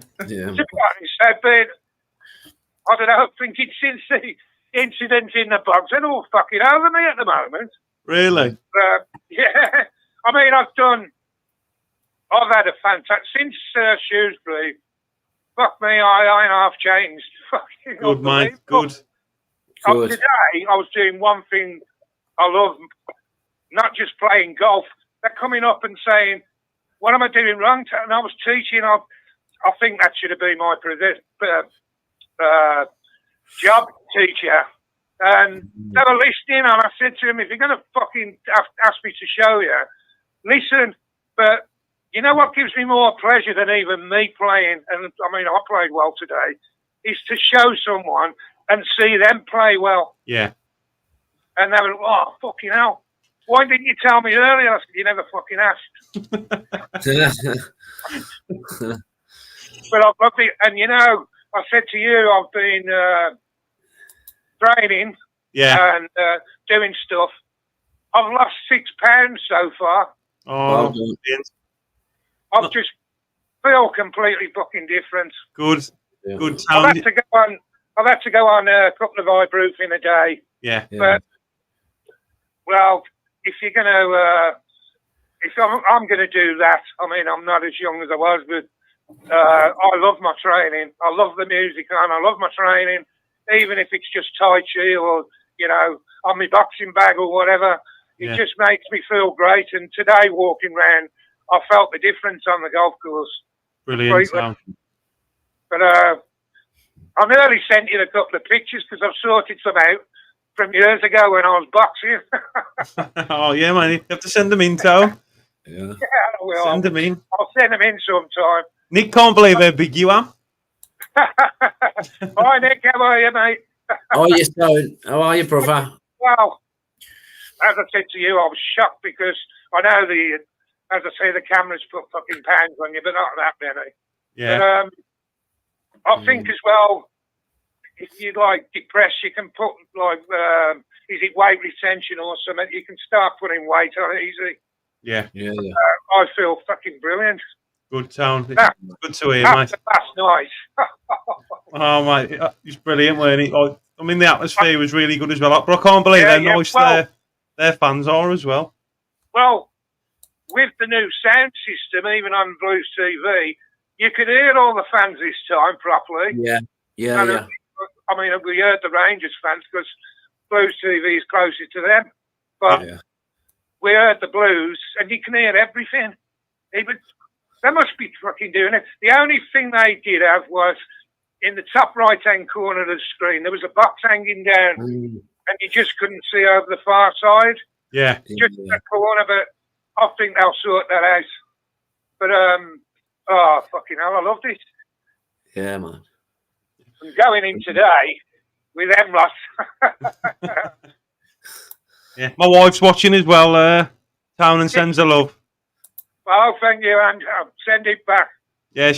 But I don't know. I think it's since the incident in the box, they're all fucking over me at the moment. Really? Yeah. I mean, I've had a fantastic since Shrewsbury. fuck me, I ain't half changed. Fucking Good, mate. unbelievable. Good. Today, I was doing one thing I love, not just playing golf. They're coming up and saying, what am I doing wrong? And I was teaching. I think that should have been my job, teacher. And they were listening, and I said to him, if you're going to fucking ask me to show you, listen. But you know what gives me more pleasure than even me playing, and I mean, I played well today, is to show someone and see them play well. Yeah. And they were, oh, fucking hell. Why didn't you tell me earlier? I said, you never fucking asked. But I've loved it. And, you know, I said to you, I've been training and doing stuff. I've lost 6 pounds so far. Oh, I've just feel completely fucking different. Good. Yeah. Good. I've had to go on a couple of ibuprofen a day. Yeah. But, well, if you're going to, if I'm going to do that, I mean, I'm not as young as I was, but I love my training. I love the music and I love my training, even if it's just Tai Chi or, you know, on my boxing bag or whatever. It just makes me feel great. And today, walking around, I felt the difference on the golf course. Brilliant. But I nearly sent you a couple of pictures because I've sorted some out from years ago when I was boxing. Oh, yeah, man. You have to send them in, Toe. Yeah, I will. Send them in. I'll send them in sometime. Nick can't believe how big you are. Hi, Nick. How are you, mate? How are you, Stone? How are you, brother? Well, as I said to you, I was shocked because I know as I say, the cameras put fucking pounds on you, but not that many. Yeah. But I think as well, if you're like depressed, you can put like, is it weight retention or something? You can start putting weight on it easy. Yeah. I feel fucking brilliant. Good town. Good to hear, mate. Last night. Oh, mate, it's brilliant, wasn't it? Like, I mean, the atmosphere was really good as well. But I can't believe how nice their fans are as well. Well, with the new sound system, even on Blues TV, you could hear all the fans this time properly. Yeah. I mean, we heard the Rangers fans because Blues TV is closer to them. But we heard the Blues, and you can hear everything. They must be fucking doing it. The only thing they did have was in the top right-hand corner of the screen, there was a box hanging down, and you just couldn't see over the far side. Yeah. Just in the corner, but I think they'll sort that out. But, oh, fucking hell, I loved it. Yeah, man. I'm going in today with them lot. Yeah, my wife's watching as well. Town and sends her love. Oh, thank you, and send it back. Yeah,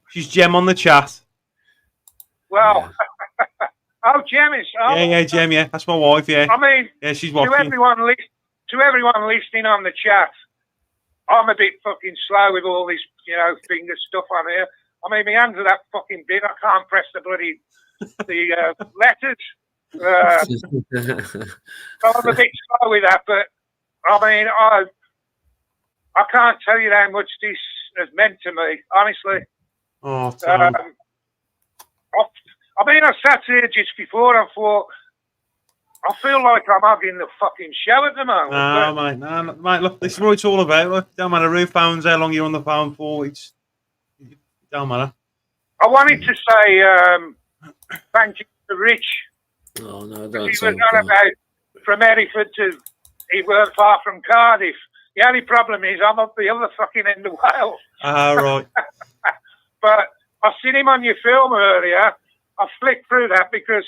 she's Jem on the chat. Well, oh, Jem is. Oh, yeah, Jem. Yeah, that's my wife. Yeah. I mean, yeah, she's watching. To everyone listening on the chat, I'm a bit fucking slow with all this, finger stuff on here. I mean, my hands are that fucking big. I can't press the bloody letters. So I'm a bit slow with that, but I mean, I can't tell you how much this has meant to me, honestly. Oh, I mean, I sat here just before and I thought, I feel like I'm having the fucking show at the moment. No, mate, look, this is what it's all about. Look, don't matter who phones, how long you're on the phone for. It don't matter. I wanted to say thank you to Rich. Oh, no, don't. He was on about from Hereford to, he weren't far from Cardiff. The only problem is I'm up the other fucking end of Wales. Right. But I seen him on your film earlier. I flicked through that because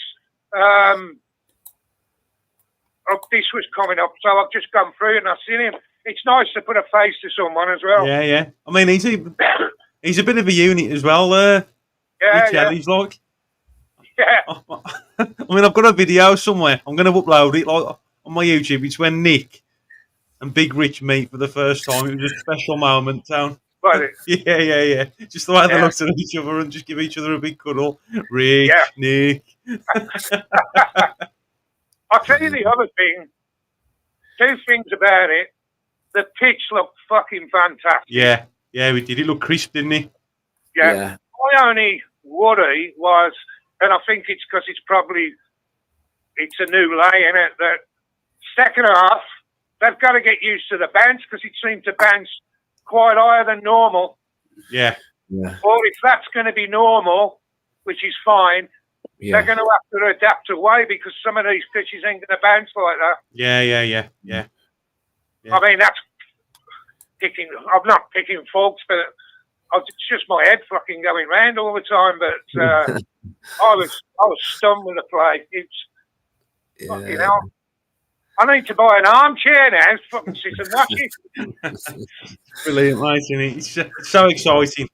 this was coming up, so I've just gone through it and I've seen him. It's nice to put a face to someone as well. Yeah. I mean, he's a bit of a unit as well. He's like. Yeah. I mean, I've got a video somewhere. I'm going to upload it like on my YouTube. It's when Nick and Big Rich meet for the first time. It was a special moment, Town. Right. Yeah. Just the way they looked at each other and just give each other a big cuddle. Rich, Nick. I'll tell you the other thing. 2 things about it. The pitch looked fucking fantastic. Yeah, we did. It looked crisp, didn't it? Yeah. My only worry was, and I think it's because it's a new lay in it, that second half, they've got to get used to the bounce because it seemed to bounce quite higher than normal. Yeah. Or if that's going to be normal, which is fine, they're going to have to adapt away because some of these pitches ain't going to bounce like that. Yeah. I mean, that's I'm not picking faults, but it's just my head fucking going round all the time. But I was stunned with the play. It's fucking hell. I need to buy an armchair now. Fucking sit and watch it. Brilliant, mate, isn't it? It's so exciting.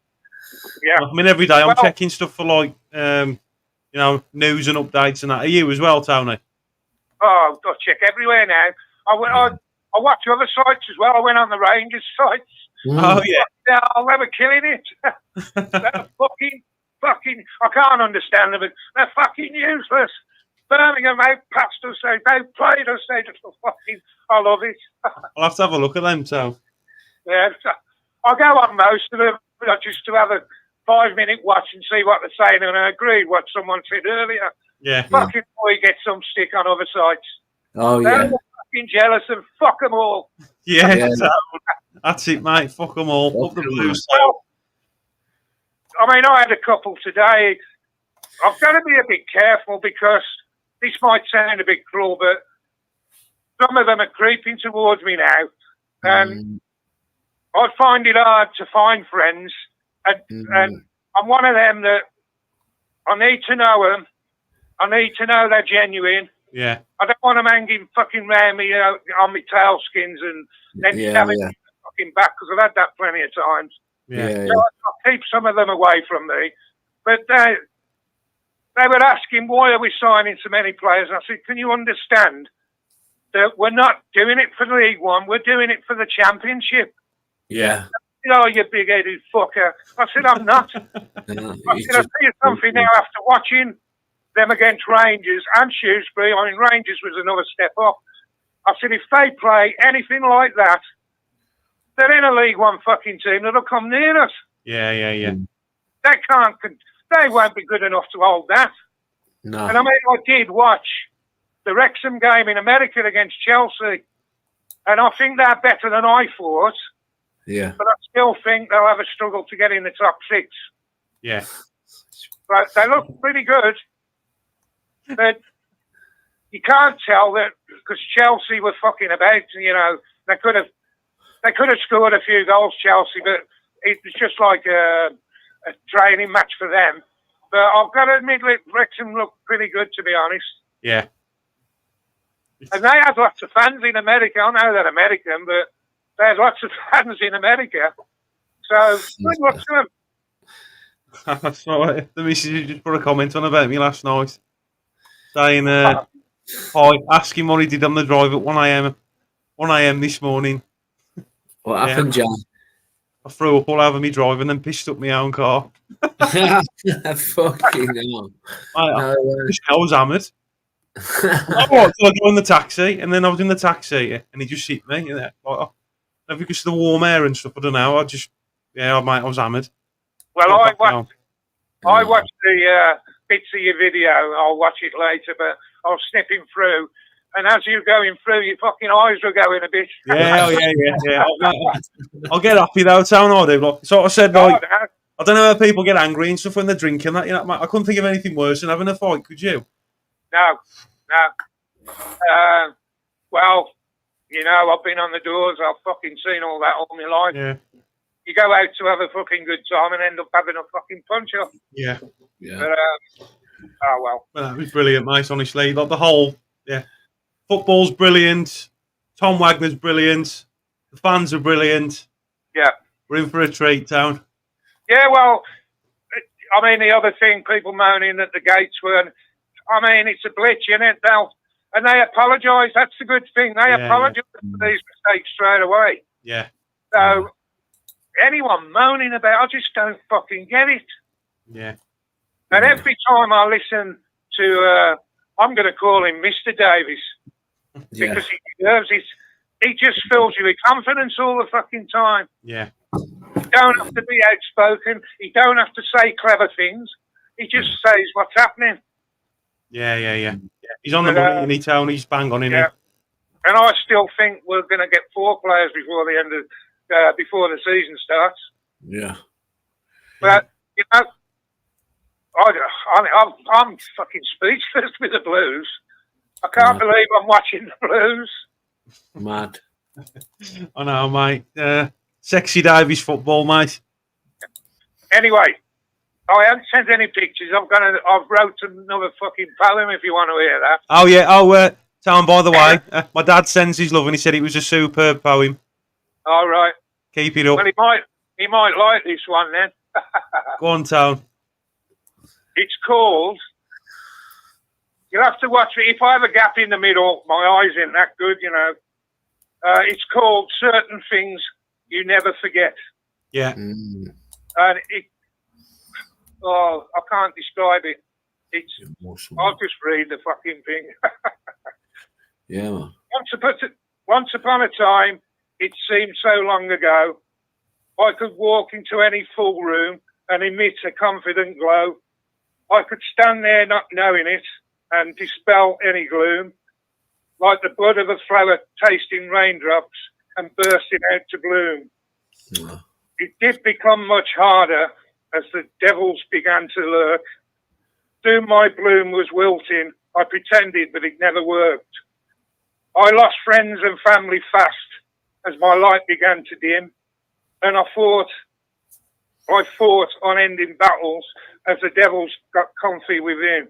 Yeah. I mean, every day I'm checking stuff for like, news and updates and that. Are you as well, Tony? Oh, I've got to check everywhere now. I watch other sites as well. I went on the Rangers sites. Oh, yeah. They were killing it. They're fucking, I can't understand them, but they're fucking useless. Birmingham outpassed us, they outplayed us, they just fucking, I love it. I'll have to have a look at them, so. Yeah, I go on most of them, just to have a 5-minute watch and see what they're saying, and I agree with what someone said earlier. Yeah. Fucking boy get some stick on other sites. Oh, They're yeah. fucking jealous and fuck them all. Yeah. That's it, mate. Fuck them all. Up the Blues. Well, I mean, I had a couple today. I've got to be a bit careful because this might sound a bit cruel, but some of them are creeping towards me now. And I find it hard to find friends. And I'm one of them that I need to know them. I need to know they're genuine. Yeah. I don't want them hanging fucking round me on my tailskins and then stabbing me fucking back because I've had that plenty of times. Yeah. So I'll keep some of them away from me. But they were asking, why are we signing so many players? And I said, can you understand that we're not doing it for League One, we're doing it for the Championship? Yeah. Oh, you big-headed fucker. I said, I'm not. I said, I'll tell you something now after watching them against Rangers and Shrewsbury. I mean, Rangers was another step up. I said, if they play anything like that, they're in a League One fucking team that'll come near us. Yeah. They won't be good enough to hold that. No. And I mean, I did watch the Wrexham game in America against Chelsea, and I think they're better than I thought. Yeah. But I still think they'll have a struggle to get in the top 6. Yeah. But they look pretty good. But you can't tell that because Chelsea were fucking about. They could have scored a few goals, Chelsea, but it was just like a training match for them. But I've got to admit, Wrexham looked pretty good, to be honest. Yeah. And they had lots of fans in America. I know they're American, but they had lots of fans in America. So, good luck to them. That's right. The missus just put a comment on about me last night, saying, asking what he did on the drive at 1 a.m. this morning. What happened, John? I threw up all over me drive and then pissed up my own car. Fucking hell. I was hammered. I go in the taxi, and then I was in the taxi, and he just hit me. Because of the warm air and stuff, I don't know. I was hammered. Well, I watched the bits of your video. I'll watch it later, but I was snipping through. And as you were going through, your fucking eyes were going a bit. Yeah. I'll get happy though, Town. I do. So I said, I don't know how people get angry and stuff when they're drinking. That I couldn't think of anything worse than having a fight. Could you? No. Well, I've been on the doors. I've fucking seen all that all my life. Yeah. You go out to have a fucking good time and end up having a fucking punch-up. Yeah. But, oh, well. That was brilliant, mate, honestly. Like the whole, football's brilliant. Tom Wagner's brilliant. The fans are brilliant. Yeah. We're in for a treat, Town. Yeah, well, I mean, the other thing, people moaning that the gates weren't, I mean, it's a glitch, isn't it? And they apologise. That's the good thing. They apologise for these mistakes straight away. Yeah. So, anyone moaning about, I just don't fucking get it. Yeah. And every time I listen to, I'm going to call him Mr. Davis because he deserves it. He just fills you with confidence all the fucking time. Yeah. don't have to be outspoken. He don't have to say clever things. He just says what's happening. Yeah. He's on the money, and Tony's bang on, isn't he? And I still think we're going to get 4 players before the end of before the season starts. Yeah. But you know, I'm fucking speechless with the Blues. I can't believe I'm watching the Blues. Mad. I know, mate. Sexy Davies football, mate. Anyway, I haven't sent any pictures. I've wrote another fucking poem if you want to hear that. Oh yeah. Tom, by the way, my dad sends his love, and he said it was a superb poem. All right. Keep it up. Well, he might like this one then. Go on, Tom. It's called. You'll have to watch it. If I have a gap in the middle, my eyes ain't that good, you know. It's called Certain Things You Never Forget. Yeah. And I can't describe it. I'll just read the fucking thing. Yeah, man. Once upon a time, it seemed so long ago, I could walk into any full room and emit a confident glow. I could stand there not knowing it and dispel any gloom, like the blood of a flower tasting raindrops and bursting out to bloom. Yeah. It did become much harder as the devils began to lurk. Soon my bloom was wilting. I pretended that it never worked. I lost friends and family fast as my light began to dim, and I fought unending battles as the devils got comfy within.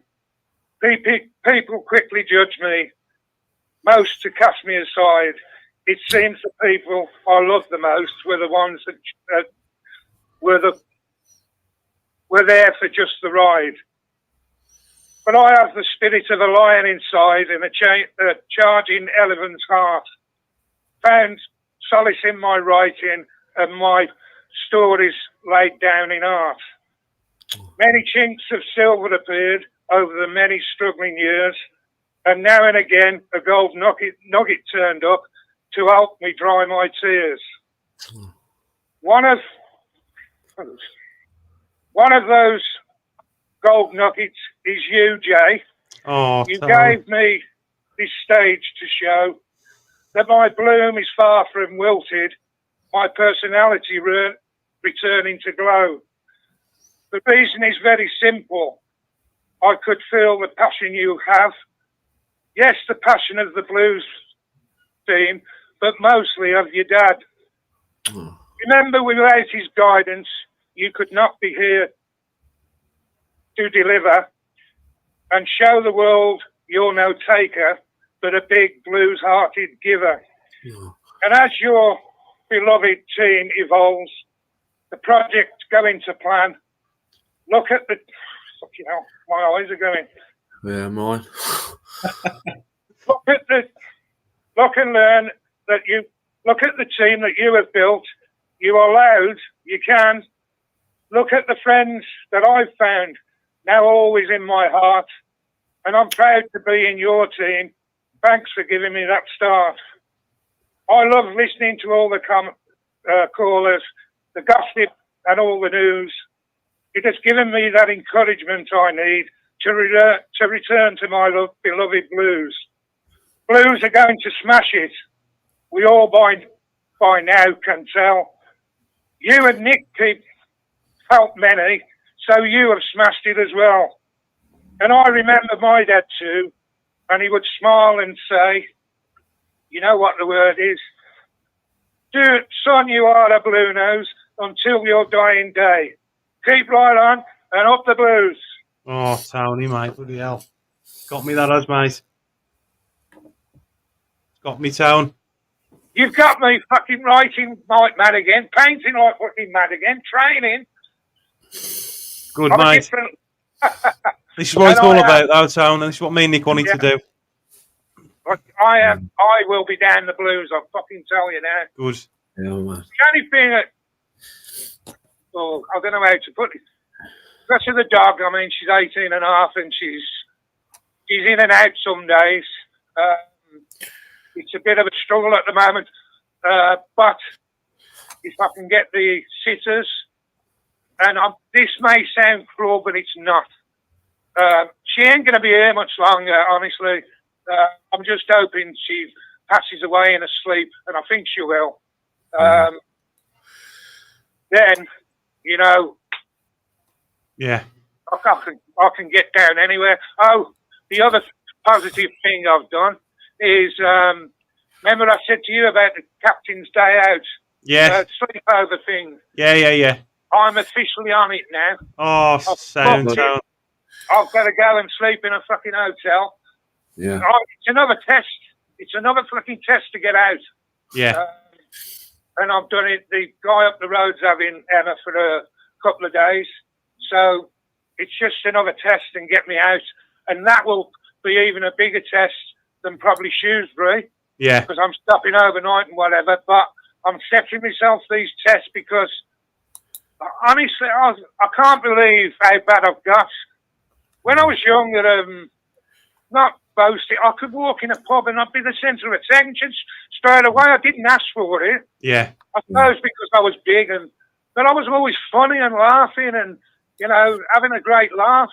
People quickly judged me, most to cast me aside. It seems the people I loved the most were the ones that were there for just the ride. But I have the spirit of a lion inside and a charging elephant's heart. Found solace in my writing and my stories laid down in art. Many chinks of silver appeared over the many struggling years, and now and again a gold nugget turned up to help me dry my tears. One of those gold nuggets is you, Jay. Oh, you Tom. gave me this stage to show that my bloom is far from wilted, my personality returning to glow. The reason is very simple. I could feel the passion you have. Yes, the passion of the Blues team, but mostly of your dad. Remember, without his guidance, you could not be here to deliver and show the world you're no taker, but a big Blues-hearted giver. Yeah. And as your beloved team evolves, the project going to plan, look at the... Fucking hell, my eyes are going. Yeah, mine. Look and learn that you... Look at the team that you have built. You are loud. You can. Look at the friends that I've found, now always in my heart. And I'm proud to be in your team. Thanks for giving me that start. I love listening to all the callers, the gossip and all the news. It has given me that encouragement I need to return to my beloved Blues. Blues are going to smash it. We all by now can tell. You and Nick keep helped many, so you have smashed it as well. And I remember my dad too, and he would smile and say, you know what the word is? Son, you are a Bluenose until your dying day. Keep right on and up the Blues. Oh, Tony, mate, bloody hell. Got me that as, mate. Got me, Town. You've got me fucking writing like mad again, painting like fucking mad again, training. Good, mate. This is what it's all about, though, Town, and this is what me and Nick wanted to do. I will be down the Blues, I'll fucking tell you now. Good. Yeah, man. The only thing that, I don't know how to put it, especially the dog, I mean, she's 18 and a half and she's in and out some days. It's a bit of a struggle at the moment, but if I can get the sitters. And this may sound cruel, but it's not. She ain't going to be here much longer, honestly. I'm just hoping she passes away in her sleep, and I think she will. Then, you know, yeah, I can get down anywhere. Oh, the other positive thing I've done is, remember I said to you about the Captain's Day Out? Yeah. Sleepover thing. Yeah. I'm officially on it now. Oh, sound. I've got to go and sleep in a fucking hotel. Yeah. It's another test. It's another fucking test to get out. Yeah. And I've done it. The guy up the road's having Emma for a couple of days. So it's just another test and get me out. And that will be even a bigger test than probably Shrewsbury. Yeah. Because I'm stopping overnight and whatever. But I'm setting myself these tests because, honestly, I can't believe how bad I've got. When I was younger, not boasting, I could walk in a pub and I'd be the centre of attention straight away. I didn't ask for it. Yeah. I suppose because I was big, but I was always funny and laughing and, you know, having a great laugh.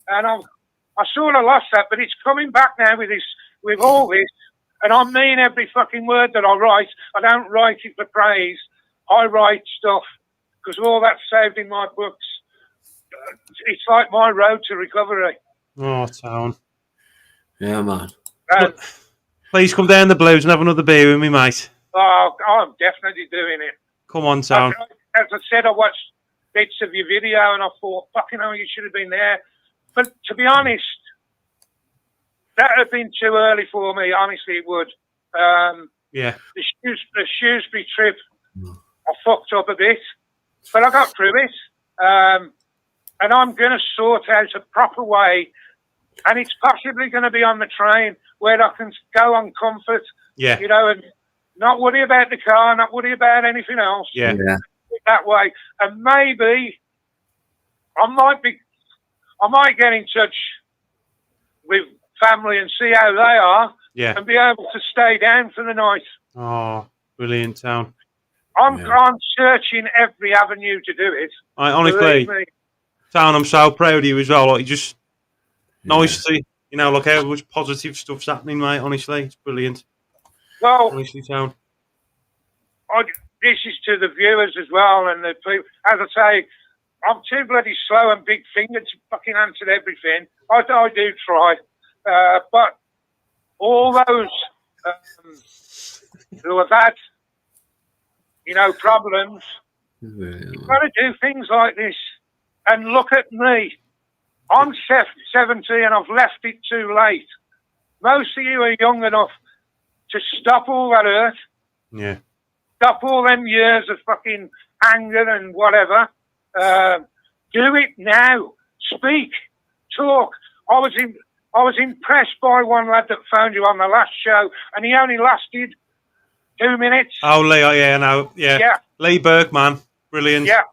And I sort of lost that, but it's coming back now with all this. And I mean every fucking word that I write. I don't write it for praise. I write stuff because all that's saved in my books. It's like my road to recovery. Oh, town. Yeah, man. Please come down the Blues and have another beer with me, mate. Oh, I'm definitely doing it. Come on, town. As I said, I watched bits of your video and I thought, fucking hell, you should have been there. But to be honest, that would have been too early for me. Honestly, it would. Yeah. The Shrewsbury trip, I fucked up a bit, but I got through it. And I'm going to sort out a proper way, and it's possibly going to be on the train where I can go on comfort, Yeah. you know, and not worry about the car, not worry about anything else. Yeah. That way. And maybe I might get in touch with family and see how they are, and be able to stay down for the night. Oh, brilliant, town. I'm searching every avenue to do it. Honestly, town, I'm so proud of you as well. Like, you just nice to, you know, look how much positive stuff's happening, mate. Honestly, it's brilliant. Well, honestly, town. This is to the viewers as well, and the people. As I say, I'm too bloody slow and big-fingered to fucking answer everything. I do try, but all those who have had, you know, problems, you've got to do things like this. And look at me. I'm 70 and I've left it too late. Most of you are young enough to stop all that hurt. Yeah. Stop all them years of fucking anger and whatever. Do it now. Speak. Talk. I was impressed by one lad that phoned you on the last show, and he only lasted 2 minutes. Oh, Lee, yeah. Lee Burke, man. Brilliant. Yeah.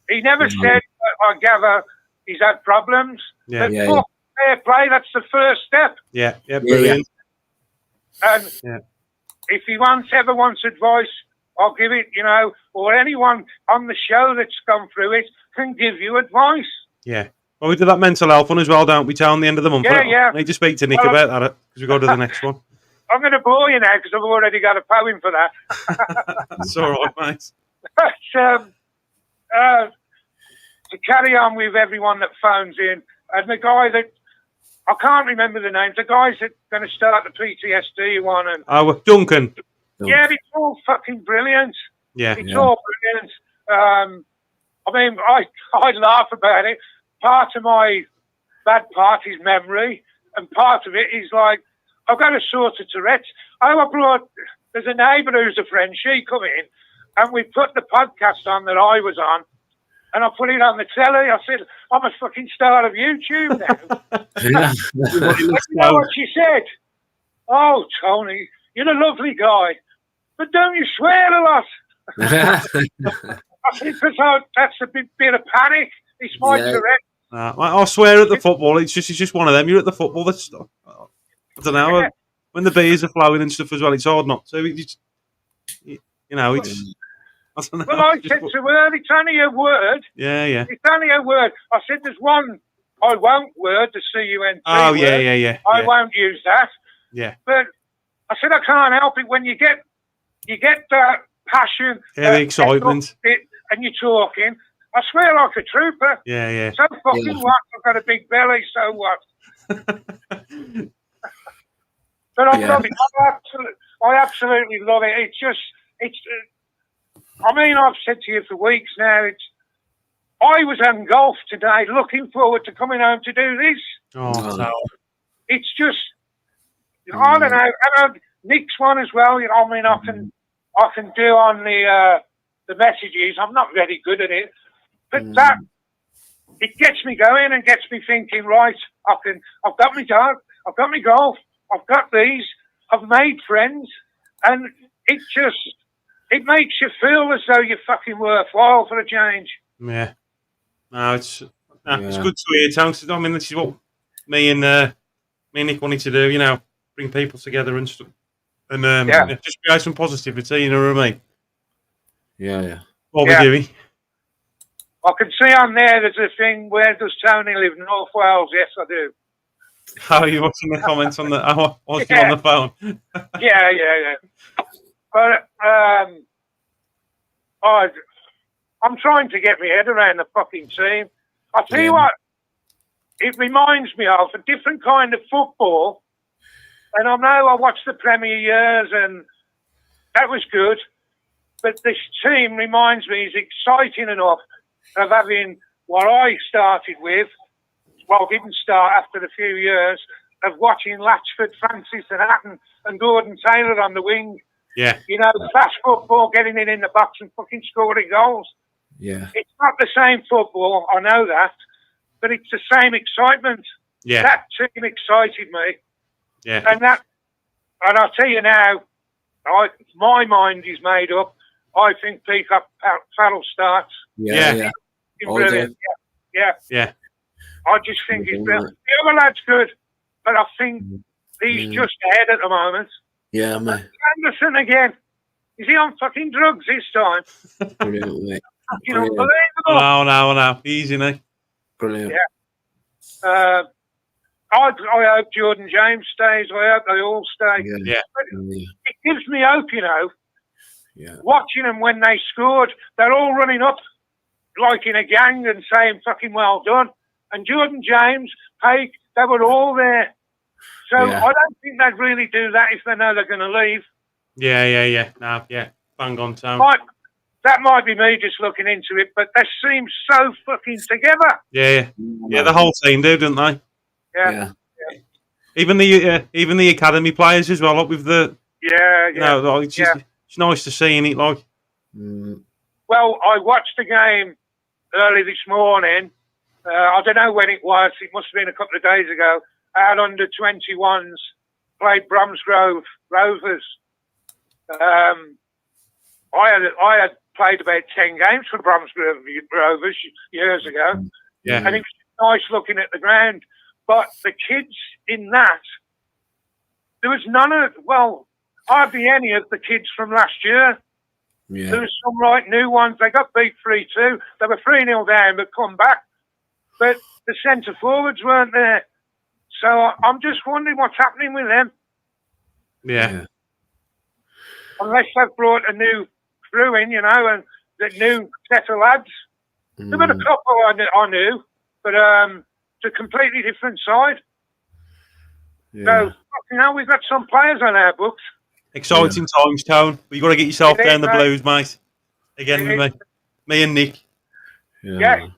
He never said, I gather he's had problems. Yeah. But fair play, that's the first step. Yeah, brilliant. And if he ever wants advice, I'll give it, you know, or anyone on the show that's gone through it can give you advice. Yeah. Well, we do that mental health one as well, don't we, Town, the end of the month? Yeah. I need to speak to Nick about that because we go to the next one. I'm going to bore you now because I've already got a poem for that. It's all right, mate. But, to carry on with everyone that phones in, and the guy that, I can't remember the names, the guys that are going to start the PTSD one. And Duncan. Yeah, it's all fucking brilliant. Yeah. It's all brilliant. I mean, I laugh about it. Part of my bad part is memory, and part of it is like, I've got a sort of Tourette's. There's a neighbour who's a friend, she come in, and we put the podcast on that I was on, and I put it on the telly. I said, I'm a fucking star of YouTube now. You know what she said? Oh, Tony, you're a lovely guy, but don't you swear a lot? I said, because that's a bit of panic. It's my Tourette's. I swear at the football, it's just one of them. You're at the football, that's I don't know. When the beers are flowing and stuff as well, it's hard not to. You You know, it's. I don't know. Well, I said to her, it's only a word. Yeah. It's only a word. I said, there's one I won't word, the C-U-N-T Oh, word. yeah. I won't use that. Yeah. But I said, I can't help it when you get that passion. Yeah, the excitement. And you're talking. I swear like a trooper. Yeah. So fucking what? I've got a big belly, so what? But I love it. I absolutely love it. I mean, I've said to you for weeks now, I was on golf today looking forward to coming home to do this. Oh, it's just, I don't know. And Nick's one as well. You know, I mean, I can do on the messages. I'm not very good at it, but it gets me going and gets me thinking. Right, I've got my dog, I've got my golf, I've got these, I've made friends, and it makes you feel as though you're fucking worthwhile for a change. Yeah. No, it's good to hear, Towns. I mean, this is what me and Nick wanted to do. You know, bring people together and stuff, and just create some positivity. You know what I mean? Yeah. What we're doing. I can see on there's a thing. Where does Tony live? North Wales. Yes, I do. How are you watching the comments on the? I was on the phone. Yeah. But I'm trying to get my head around the fucking team. I tell you what, it reminds me of a different kind of football. And I know I watched the Premier years and that was good. But this team reminds me, is exciting enough of having what I started with. Well, didn't start after a few years of watching Latchford, Francis and Hatton and Gordon Taylor on the wing. Yeah. You know, fast football, getting it in the box and fucking scoring goals. Yeah. It's not the same football, I know that, but it's the same excitement. Yeah. That team excited me. Yeah. And I'll tell you now, my mind is made up. I think Peacock Farrell starts. Yeah. Brilliant. Yeah. I just think he's brilliant. The other lad's good, but I think he's just ahead at the moment. Yeah, man. Anderson again. Is he on fucking drugs this time? Brilliant, mate. Fucking unbelievable. No. Easy, mate. Brilliant. Yeah. I hope Jordan James stays. I hope they all stay. Yeah. It gives me hope, you know. Yeah. Watching them when they scored, they're all running up like in a gang and saying fucking well done. And Jordan James, Pake, they were all there. So I don't think they'd really do that if they know they're going to leave. Yeah. No, yeah. Bang on, Tom. That might be me just looking into it, but they seem so fucking together. Yeah. The whole team do, don't they? Yeah. Even the academy players as well, up with the. Yeah. No, it's nice to see, innit? Like. Well, I watched the game early this morning. I don't know when it was. It must have been a couple of days ago. Our under 21s played Bromsgrove Rovers. I had played about 10 games for Bromsgrove Rovers years ago. Yeah. And it was nice looking at the ground. But the kids in that, there was hardly any of the kids from last year. Yeah. There was some right new ones. They got beat 3-2. They were 3-0 down, but come back. But the centre forwards weren't there. So I'm just wondering what's happening with them. Yeah. Unless they've brought a new crew in, you know, and the new set of lads. There were a couple I knew, but it's a completely different side. Yeah. So, we've got some players on our books. Exciting times, Tone. But you've got to get yourself down the Blues, mate. Again with me and Nick. Yeah.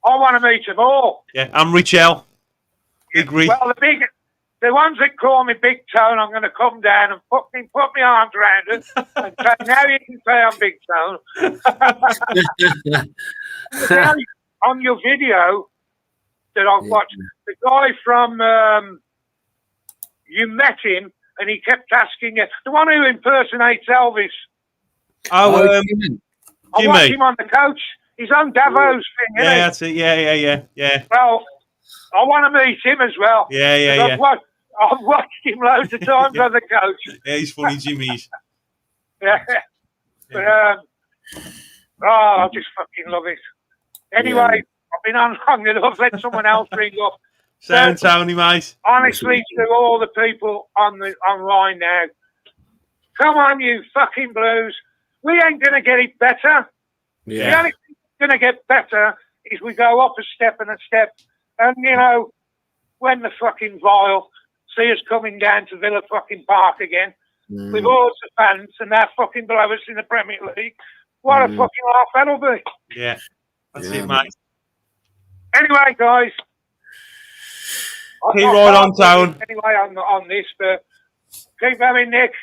I want to meet them all. Yeah, I'm Richel. Big Rich. Well, the ones that call me Big Tone, I'm going to come down and put my arms around it and say, now you can say I'm Big Tone. Now, on your video that I've watched, the guy from, you met him and he kept asking you, the one who impersonates Elvis. Oh, Jimmy. I watched him on the coach. He's on Davo's thing, isn't he? That's it. Yeah. Well, I want to meet him as well. Yeah. I've watched him loads of times on the coach. Yeah, he's funny, Jimmy. Yeah. But I just fucking love it. Anyway, I've been on long enough. Let someone else ring up. Sound, Tony, mate. Honestly, to all the people online now, come on, you fucking Blues. We ain't going to get it better. The only thing that's going to get better is we go up a step and a step. And, you know, when the fucking Vile see us coming down to Villa fucking Park again, with all the fans and they're fucking below us in the Premier League, what a fucking laugh that'll be. Yeah, that's it, mate. Anyway, guys. Keep right on, Town. Anyway, on this, but keep having Nick.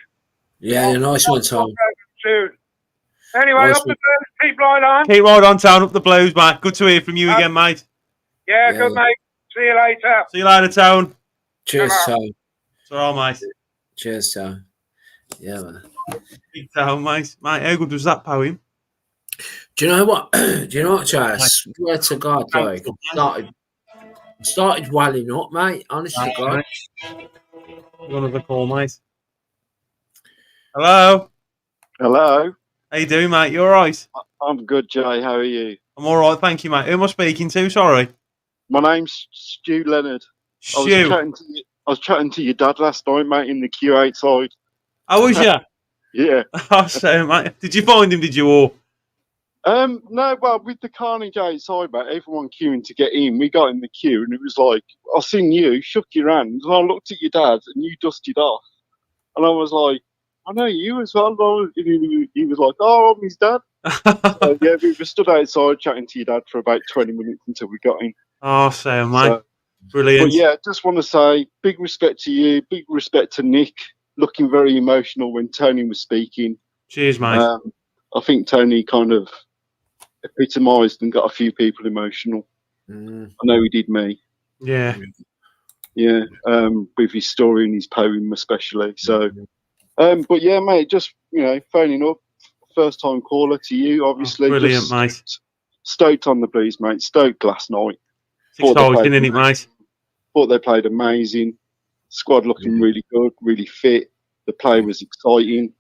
Yeah, nice one, Tom. Soon. Anyway, Nice up the Blues, keep right on. Keep right on, Town, up the Blues, mate. Good to hear from you again, mate. Yeah, good, mate. See you later. See you later, Town. Cheers, Tom. It's all right, mate. Cheers, Tom. Yeah, man. Big Town, mate. Mate, how good was that poem? Do you know what? Charlie? I swear to God, like, started welling up, mate. Honest to God. Another call, mate. Hello. Hello. How you doing, mate? You all right? I'm good, Jay. How are you? I'm all right, thank you, mate. Who am I speaking to? Sorry. My name's Stu Leonard. Stu. I was chatting to your dad last night, mate, in the queue outside. How was you? Yeah. Oh, so, mate. Did you find him, did you, or? No, well, with the carnage outside, mate, everyone queuing to get in, we got in the queue, and it was like, I seen you, shook your hand, and I looked at your dad, and you dusted off. And I was like, I know you as well. He was like, oh, I'm his dad. So, yeah, we were stood outside chatting to your dad for about 20 minutes until we got in. Oh, so, mate. So, brilliant. But yeah, just want to say big respect to you, big respect to Nick, looking very emotional when Tony was speaking. Cheers, mate. I think Tony kind of epitomised and got a few people emotional. I know he did me. Yeah. Yeah, with his story and his poem especially. So, but yeah, mate, just, you know, phoning up, first time caller to you, obviously. Brilliant, just mate. Stoked on the Blues, mate. Stoked last night. It's exciting, isn't it, mate? Thought they played amazing. Squad looking really good, really fit. The play was exciting,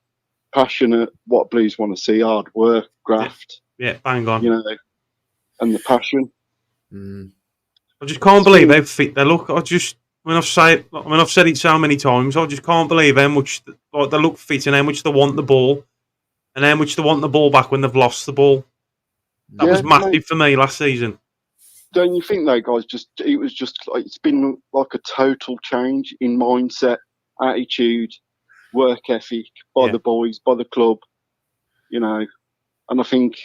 passionate. What Blues want to see: hard work, graft. Yeah, bang on. You know, and the passion. I just can't believe how fit they look. I've said it so many times. I just can't believe how much they look fit and how much they want the ball, and how much they want the ball back when they've lost the ball. That was massive for me last season. Don't you think, though, guys? It was just like it's been like a total change in mindset, attitude, work ethic by the boys, by the club. You know, and I think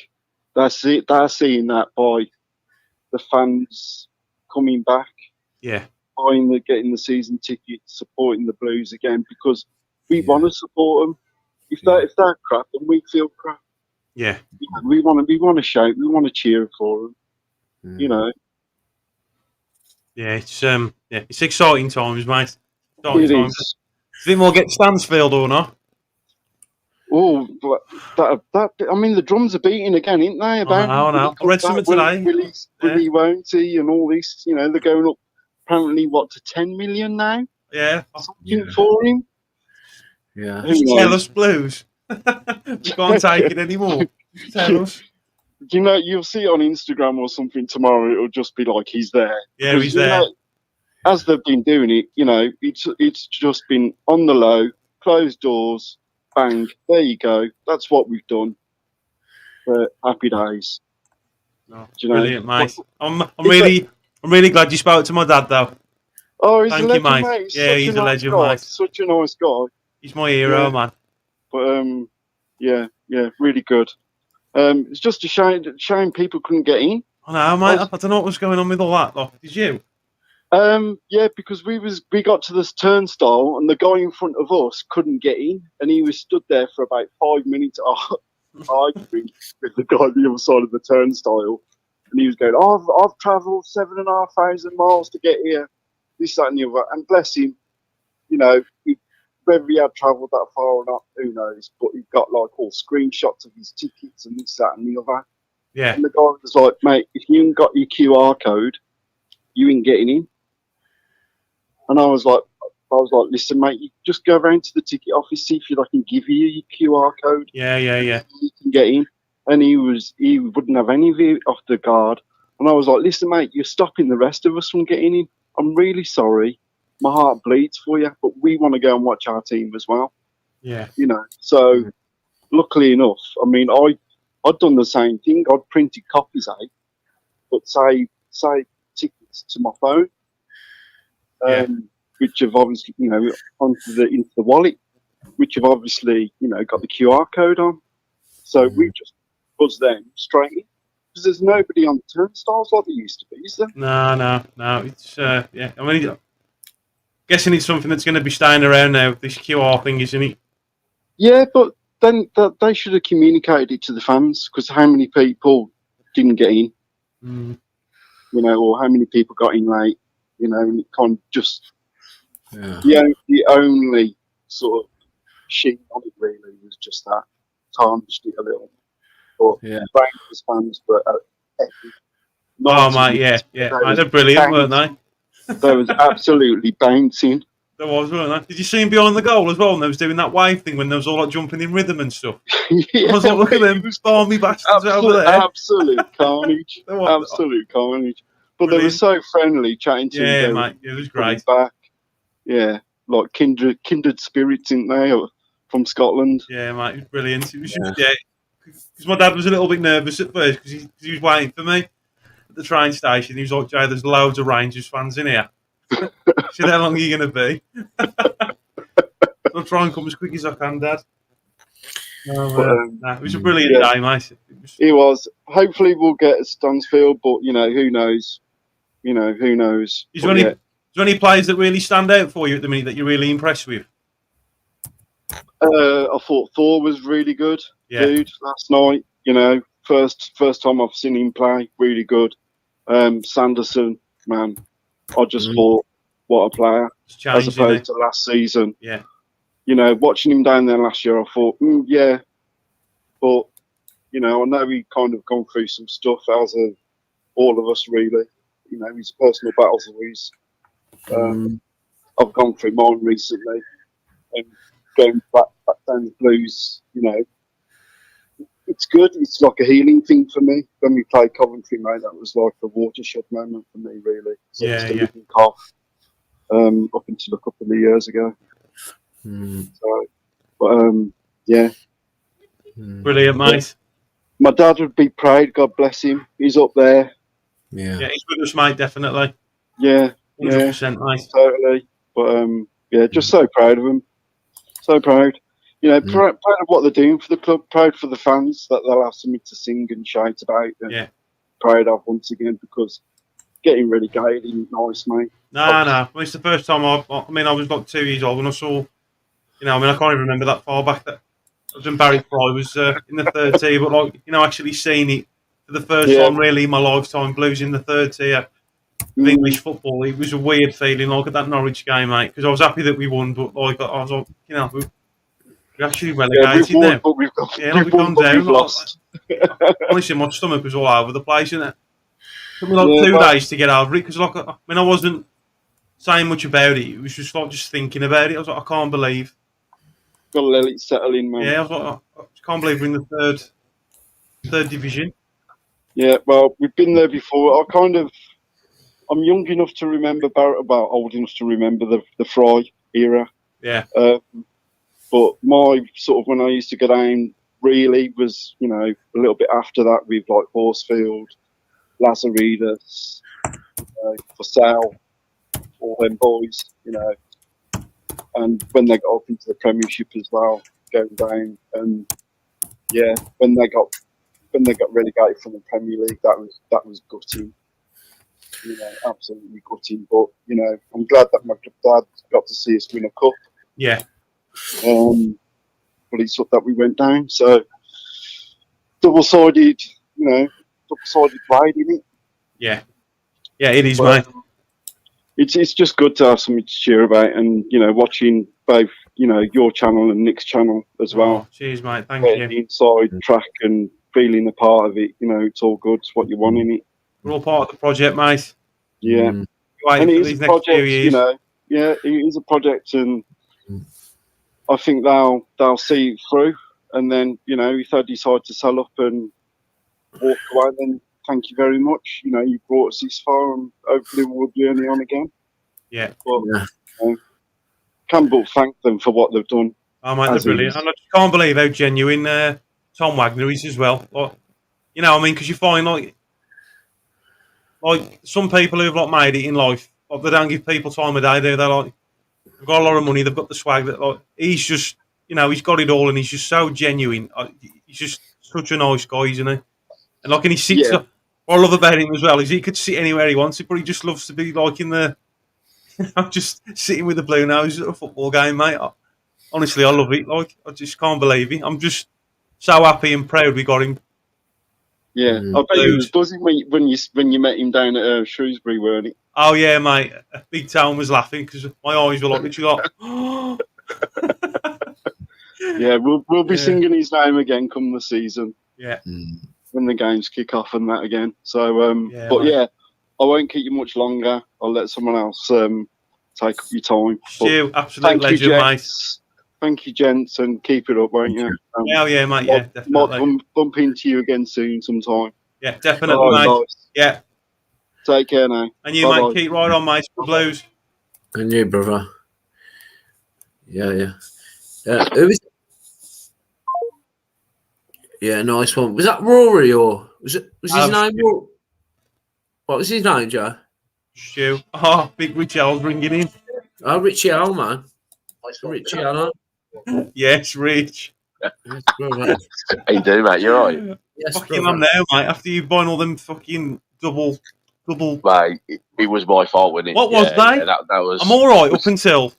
they're seeing that by the fans coming back. Yeah, getting the season tickets, supporting the Blues again because we want to support them. If they're crap, then we feel crap. Yeah, we want to shout, we want to cheer for them. You know. Yeah, it's exciting times, mate. Exciting It times. is. Think we'll get Stansfield or not? Oh, I mean, the drums are beating again, ain't they? I know. I read something today. Willie won't he, and all this. You know, they're going up apparently to 10 million now. Yeah, something for him. Yeah, tell us, Blues. We can't take it anymore. Tell us. You know, you'll see it on Instagram or something tomorrow. It'll just be like he's there. Yeah, he's there. Know, as they've been doing it, you know, it's just been on the low, closed doors, bang. There you go. That's what we've done. Happy days. Oh, brilliant, mate. I'm really glad you spoke to my dad, though. Oh, he's Thank a legend, you, mate. mate. Yeah, he's a legend, guy. mate. Such a nice guy. He's my hero, man. But yeah, really good. It's just a shame people couldn't get in. I know, mate. I don't know what was going on with all that, though. Did you? Yeah, because we got to this turnstile and the guy in front of us couldn't get in, and he was stood there for about 5 minutes arguing with the guy on the other side of the turnstile, and he was going, I've travelled 7,500 miles to get here, this, that, and the other, and bless him, you know, whether he had travelled that far or not, who knows, but he got like all screenshots of his tickets and this, that, and the other. Yeah. And the guy was like, mate, if you ain't got your QR code, you ain't getting in. And I was like, I was like, listen, mate, you just go around to the ticket office, see if I can give you your QR code. Yeah. You can get in. And he wouldn't have any of it off the guard. And I was like, listen, mate, you're stopping the rest of us from getting in. I'm really sorry. My heart bleeds for you, but we want to go and watch our team as well. Yeah. You know, so luckily enough, I mean, I'd done the same thing. I'd printed copies out, but say tickets to my phone, which have obviously, you know, into the wallet, which have obviously, you know, got the QR code on. So we just buzz them straight in, because there's nobody on the turnstiles like there used to be, is there? No. It's yeah. I mean, guessing it's something that's going to be staying around now. This QR thing, isn't it? Yeah, but then they should have communicated it to the fans, because how many people didn't get in, you know, or how many people got in late, you know, and it kind of just the only sort of sheen on it really was just that tarnished it a little. But Rangers fans were epic. Oh mate, yeah. They're brilliant, weren't they? They was absolutely bouncing. There was, weren't they? Did you see him behind the goal as well? And they was doing that wave thing when they was all like jumping in rhythm and stuff. I was like, look at them stormy bastards over there. Absolute carnage. Absolute carnage. But they were so friendly, chatting to him. Yeah, mate, it was great. Back. Yeah, like kindred spirits, didn't they, from Scotland? Yeah, mate, it was brilliant. It was because my dad was a little bit nervous at first because he was waiting for me at the train station. He was like, Jay, there's loads of Rangers fans in here. See how long are you going to be? I'll try and come as quick as I can, Dad. It was a brilliant day, mate. It was. Hopefully we'll get a Stansfield, but, you know, who knows? You know, who knows? Is there any players that really stand out for you at the minute that you're really impressed with? I thought Thor was really good, dude, last night. You know, first time I've seen him play, really good. Sanderson, man, I just thought, what a player, as opposed to last season. Yeah. You know, watching him down there last year, I thought, yeah. But, you know, I know he kind of gone through some stuff, as of all of us, really. You know, his personal battles of his. I've gone through mine recently. And going back down the Blues, you know, it's good. It's like a healing thing for me. When we played Coventry, mate, that was like a watershed moment for me, really. So living cough, up until a couple of years ago. So, but brilliant, mate. My dad would be proud. God bless him. He's up there. Yeah, he's with us, mate. Definitely. Yeah, 100%, mate. Totally. But just so proud of him. So proud. You know, proud of what they're doing for the club, proud for the fans that they'll have something to sing and shout about. And proud of once again, because getting relegated isn't nice, mate. No. I mean, it's the first time I was like 2 years old when I saw, you know, I mean, I can't even remember that far back that I was in Barry Fry, was in the third tier, but like, you know, actually seeing it for the first time really in my lifetime, Blues in the third tier of English football, it was a weird feeling, like at that Norwich game, mate, because I was happy that we won, but like, I was like, you know, we're actually relegated now. But we've gone down. We've lost. Honestly, my stomach was all over the place, isn't it? It took me like 2 days to get over it, because like, I mean, I wasn't saying much about it. It was just like just thinking about it. I was like, I can't believe. Got to let it settle in, man. Yeah, I was like, I just can't believe we're in the third division. Yeah, well, we've been there before. I'm young enough to remember old enough to remember the Fry era. Yeah. But my sort of when I used to go down really was, you know, a little bit after that with like Horsfield, Lazaridis, for sale, all them boys, you know. And when they got up into the Premiership as well, going down, and when they got relegated from the Premier League, that was gutting. You know, absolutely gutting. But you know, I'm glad that my dad got to see us win a cup. Yeah. But he thought that we went down. So double-sided pride in it. Yeah. Yeah, it is, mate. It's just good to have something to cheer about, and you know, watching both, you know, your channel and Nick's channel as well. Cheers, mate. Thank you. The inside track and feeling a part of it. You know, it's all good. It's what you want in it. We're all part of the project, mate. Yeah. And it is a project, you know. yeah, it is a project, and I think they'll see it through. And then, you know, if they decide to sell up and walk away, then thank you very much. You know, you brought us this far, and hopefully we'll journey on again. Yeah. But can but thank them for what they've done. Oh, mate, they're brilliant. And I just can't believe how genuine Tom Wagner is as well. Like, you know, I mean, because you find like some people who've like made it in life, like, they don't give people time of day. They're like, they've got a lot of money, they've got the swag. That like, he's just, you know, he's got it all, and he's just so genuine. He's just such a nice guy, isn't he? And like, and he sits. What I love about him as well is he could sit anywhere he wants to, but he just loves to be like in the, you know, just sitting with the Bluenoses at a football game, mate. Honestly, I love it. Like, I just can't believe it. I'm just so happy and proud we got him. Yeah, I bet he was buzzing when you met him down at Shrewsbury, weren't he? Oh yeah, mate. Big Town was laughing because my eyes were like literally like. Yeah, we'll be singing his name again come the season. Yeah. When the games kick off and that again. So, but yeah, I won't keep you much longer. I'll let someone else take up your time. Stu, absolute legend, mate. Thank you, gents, and keep it up, won't you? Yeah, mate. Yeah, definitely. Might bump into you again soon, sometime. Yeah, definitely, mate. Nice. Yeah. Take care now. And you, mate, keep right on, mate. Blues. And you, brother. Yeah. Who is? Yeah, nice one. Was that Rory or was his name? What was his name, Joe? Stu. Oh, big Rich L's ringing in. Oh, Richie L, man. Richie L. Yes, Rich. How you doing, mate? You alright? Yes, fucking I'm there, mate. After you've buying all them fucking double. Mate, it was my fault, wasn't it? What was that? Yeah, that was. I'm all right up until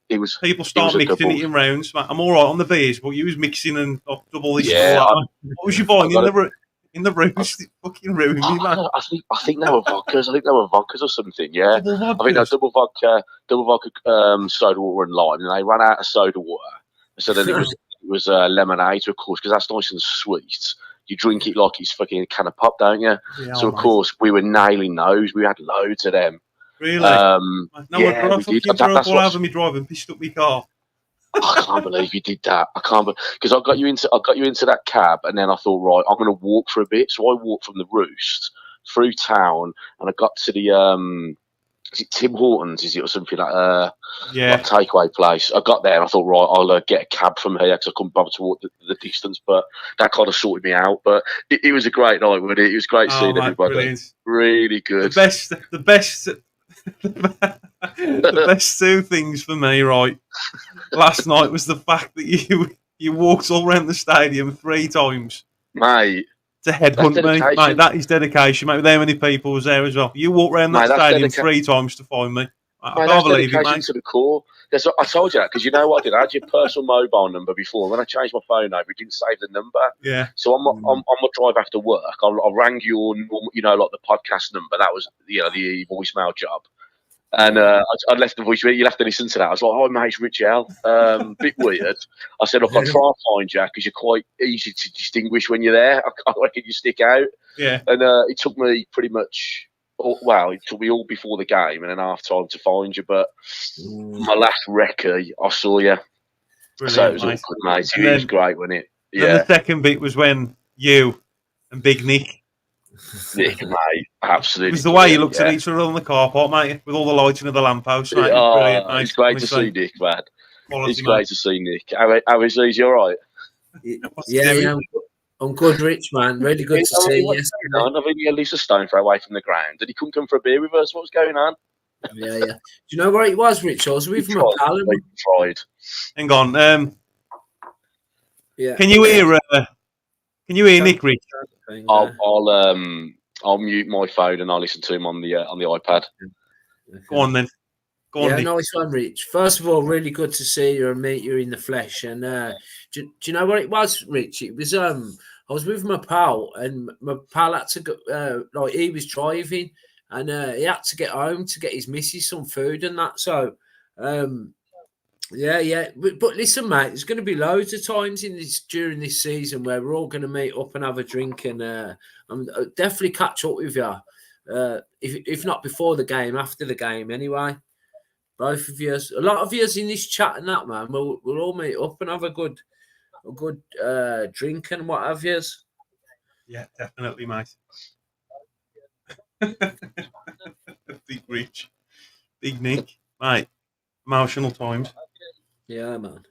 It was. People start mixing it in rounds. Mate, I'm all right on the beers, but you was mixing and double this. Yeah. What was you buying in the roost? It fucking ruined me, man. I think they were vodkas. I think they were vodkas or something. Yeah. I think they're double vodka, soda water and lime, and they ran out of soda water. So then it was lemonade, of course, because that's nice and sweet. You drink it like it's fucking a can of pop, don't you? Yeah, so of course we were nailing those. We had loads of them. Really? No, yeah, I fucking drove all over me driving, pissed up my car. I can't believe you did that. I can't because I got you into that cab, and then I thought, right, I'm going to walk for a bit. So I walked from the Roost through town, and I got to the is it Tim Hortons? Is it or something like like takeaway place? I got there, and I thought, right, I'll get a cab from here because I couldn't bother to walk the distance. But that kind of sorted me out. But it was a great night, wasn't it? It was great seeing everybody. Brilliant. Really good. The best. The best two things for me, right, last night was the fact that you walked all around the stadium 3 times, mate, to headhunt me, mate. That is dedication, mate. With how many people was there as well? You walked around that stadium 3 times to find me. I can't believe it, mate. To the core. I told you that because you know what I did. I had your personal mobile number before. When I changed my phone over, it didn't save the number. Yeah. So on my drive after work, I rang your normal, like the podcast number. That was the voicemail job. And I left the voice. You'll have to listen to that. I was like, "Oh, mate, it's Rich L." Bit weird. I said, "Look, I'll try and find you because you're quite easy to distinguish when you're there. I reckon you stick out." Yeah. And it took me pretty much. It took me all before the game and then half time to find you. But my last recce, I saw you. Brilliant, so it was all good, mate. It was great, wasn't it? Yeah. And the second bit was when you and Big Nick. Nick, mate, absolutely. It was the way you looked at each other on the car park, mate, with all the lighting of the lamppost. Mate. Brilliant, mate. It's great to see Nick, man. It's great to see Nick. How is he? You all right? Yeah, I'm good, Rich, man. Really good to see you. I think he at least a stone throw away from the ground. Did he come for a beer with us? What was going on? Yeah. Do you know where it was, Rich? I was with my pal. Tried. Hang on. Yeah. Can you hear Nick, Rich? I'll mute my phone and I'll listen to him on the iPad. Go on then. Yeah, nice one, Rich. First of all, really good to see you and meet you in the flesh. And do you know what it was, Rich? It was I was with my pal, and my pal had to go. He was driving, and he had to get home to get his missus some food and that. So, yeah. But listen, mate, there's going to be loads of times during this season where we're all going to meet up and have a drink, and I'll definitely catch up with you. If not before the game, after the game, anyway. Both of you, a lot of you in this chat and that, man. We'll all meet up and have a good drink and what have you. Yeah, definitely, mate. Big Rich, Big Nick, mate. Emotional times. Yeah, man.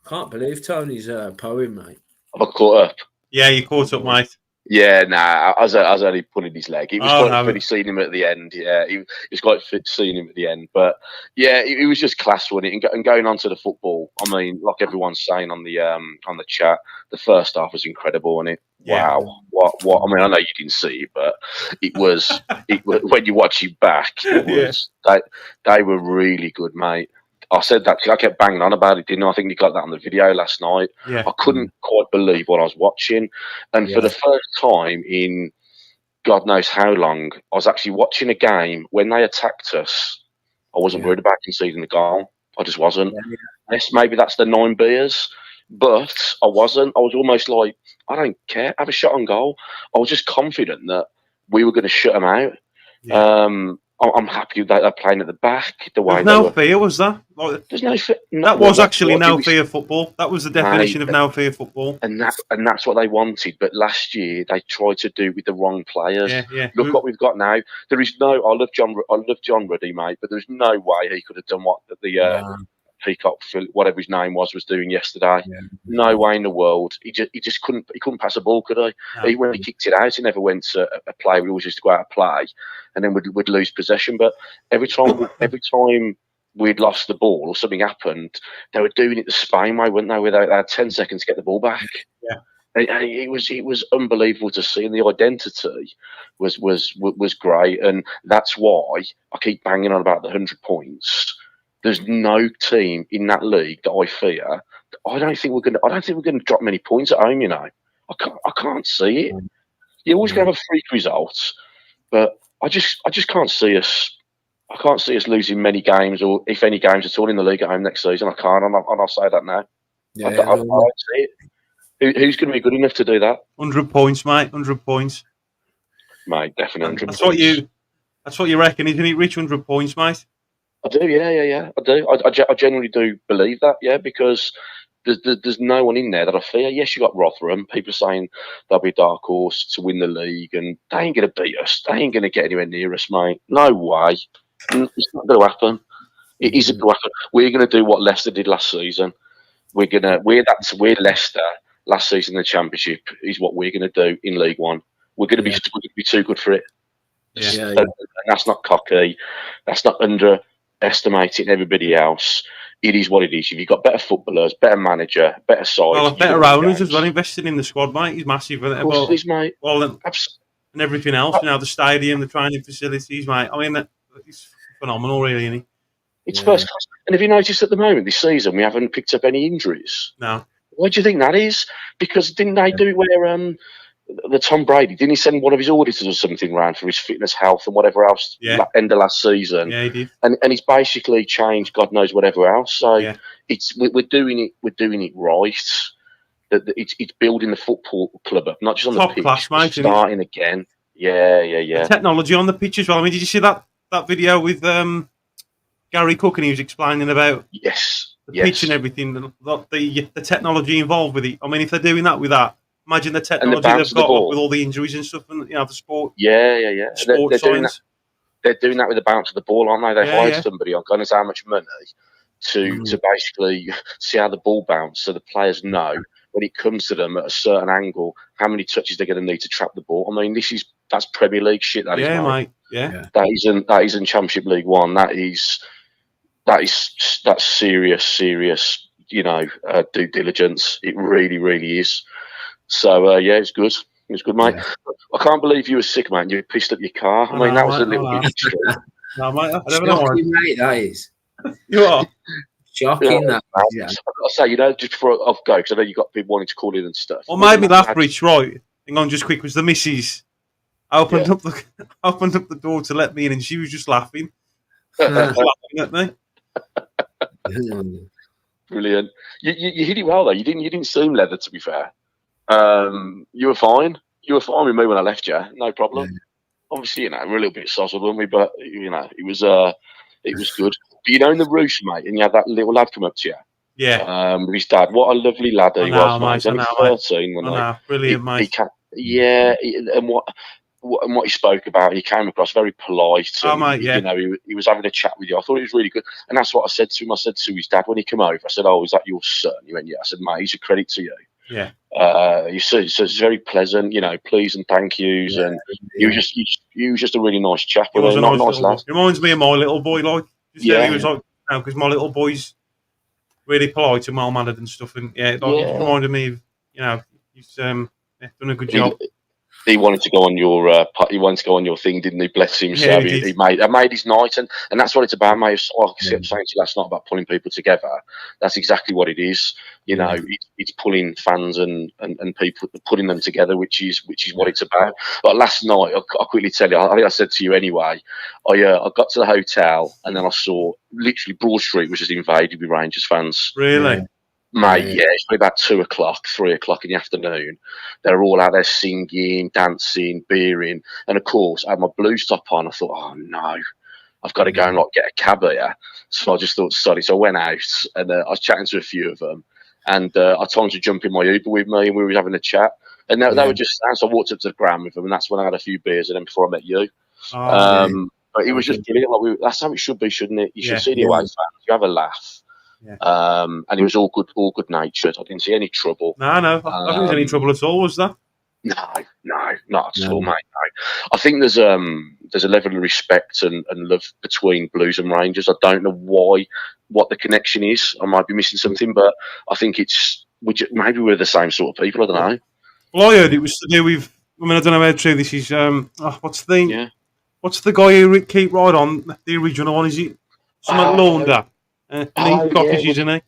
Can't believe Tony's poem, mate. Have I caught up? Yeah, you caught up, mate. Yeah, nah, I was only pulling his leg. It was quite no. funny seeing him at the end. Yeah, it was quite fit seeing him at the end. But yeah, it was just class, wasn't it? And going on to the football, I mean, like everyone's saying on the chat, the first half was incredible, wasn't it? Yeah. Wow, what? I mean, I know you didn't see it, but it was. When you watch it back, it was they were really good, mate. I said that because I kept banging on about it, didn't I? I think you got that on the video last night. Yeah. I couldn't quite believe what I was watching. And for the first time in God knows how long, I was actually watching a game when they attacked us. I wasn't worried about conceding the goal. I just wasn't. Yes, maybe that's the 9 beers, but I wasn't. I was almost like, I don't care. Have a shot on goal. I was just confident that we were going to shut them out. Yeah. I'm happy that they're playing at the back. The way There's no fear, was that? Like, there's no fear. That was actually no fear football. That was the definition of no fear football. And that's what they wanted. But last year they tried to do with the wrong players. Yeah. Look what we've got now. There is no. I love John Ruddy, mate. But there's no way he could have done what the Peacock, whatever his name was doing yesterday. Yeah. No way in the world. He just couldn't. He couldn't pass a ball, could he? No. When he kicked it out, he never went to a play. We always used to go out and play, and then we'd lose possession. But every time we'd lost the ball or something happened, they were doing it the Spain way, weren't they? Where they had 10 seconds to get the ball back. Yeah. It was unbelievable to see, and the identity was great, and that's why I keep banging on about the 100 points. There's no team in that league that I fear. I don't think we're going to drop many points at home. You know, I can't see it. You're always going to have freak results, but I just can't see us. I can't see us losing many games, or if any games at all in the league at home next season. I can't, and I'll say that now. I can't see it. Who's going to be good enough to do that? 100 points, mate. 100 points, mate. Definitely 100. That's what you reckon, isn't it? Rich 100 points, mate. I do, yeah. I do. I generally do believe that, yeah, because there's no one in there that I fear. Yes, you got Rotherham. People are saying they'll be a dark horse to win the league, and they ain't going to beat us. They ain't going to get anywhere near us, mate. No way. It's not going to happen. It isn't going to happen. We're going to do what Leicester did last season. We're Leicester last season in the Championship is what we're going to do in League One. We're going to be too good for it. Yeah. And that's not cocky. That's not underestimating everybody else. It is what it is. If you've got better footballers, better manager, better side, better owners as well, invested in the squad, mate. He's massive. Of course, it is, mate. Well, and everything else, the stadium, the training facilities, mate. I mean, it's phenomenal, really, isn't he? It's first class. And have you noticed at the moment this season we haven't picked up any injuries? No. Why do you think that is? Because didn't they do it where the Tom Brady, didn't he send one of his auditors or something round for his fitness, health, and whatever else? End of last season. Yeah, he did. And he's basically changed God knows whatever else. So we're doing it right. That it's building the football club up, not just on top the pitch, class, mate, starting again. Yeah. The technology on the pitch as well. I mean, did you see that video with Gary Cook, and he was explaining about the pitch and everything, the technology involved with it. I mean, if they're doing that with that, imagine the technology they've got with all the injuries and stuff, and the sport. Yeah. Sport science. They're doing that with the bounce of the ball, aren't they? They hired somebody on God knows how much money to basically see how the ball bounces, so the players know when it comes to them at a certain angle how many touches they're going to need to trap the ball. I mean, that's Premier League shit. That is, mate. Yeah. That isn't Championship League One. That's serious. Due diligence. It really, really is. So it's good. It's good, mate. Yeah. I can't believe you were sick, man. You pissed up your car. I mean, that was a little bit extreme. No, mate. Shocking, mate, that is. You are. Shocking, that. Yeah. I've got to say, just before I go, because I know you've got people wanting to call in and stuff. What made me laugh, Rich, right? Hang on, just quick, was the missus opened up the door to let me in, and she was just laughing. Laughing at me. Brilliant. You hit it well, though. You didn't seem leather, to be fair. You were fine. You were fine with me when I left you. No problem. Yeah. Obviously, we're a little bit sozzled, weren't we? But it was good. you know, in the roost, mate, and you had that little lad come up to you. Yeah. With his dad. What a lovely lad he was, mate. He's only 13, wasn't he? Brilliant, mate. And what he spoke about, he came across very polite. And, mate, yeah. You know, he was having a chat with you. I thought it was really good. And that's what I said to him. I said to his dad when he came over, I said, "Oh, is that your son?" He went, "Yeah." I said, "Mate, he's a credit to you." Yeah. So it's very pleasant, you know, please and thank yous. And he was just a really nice chap. He was a nice lad. He reminds me of my little boy, like. He was like, because my little boy's really polite and well-mannered and stuff. And, it reminded me of, you know, he's done a good job. He wanted to go on your thing, didn't he? Bless him. So he made his night, and that's what it's about, mate. Like I kept saying to you last night about pulling people together. That's exactly what it is. You know, it's pulling fans and people, putting them together, which is what it's about. But last night, I'll quickly tell you. I think I said to you anyway. I got to the hotel and then I saw literally Broad Street was just invaded with Rangers fans. Really? Yeah. Mate, it's probably about 2 o'clock, 3 o'clock in the afternoon. They're all out there singing, dancing, beering. And of course, I had my Blues top on. I thought, oh no, I've got to go and like get a cab here. So I just thought, sorry. So I went out and I was chatting to a few of them. And I told them to jump in my Uber with me and we were having a chat. And they were just, so I walked up to the ground with them and that's when I had a few beers and then before I met you. But it was just brilliant. Like that's how it should be, shouldn't it? You should see the away fans. You have a laugh. Yeah. And it was all good natured. I didn't see any trouble. No, I don't think there's any trouble at all, was there? No, not at all, mate. No. I think there's a level of respect and love between Blues and Rangers. I don't know what the connection is. I might be missing something, but I think maybe we're the same sort of people. I don't know. Well, I heard it was to do with. I mean, I don't know how true this is. What's the guy who keep right on the original one? Is it something Launder? And he's cockers, isn't he?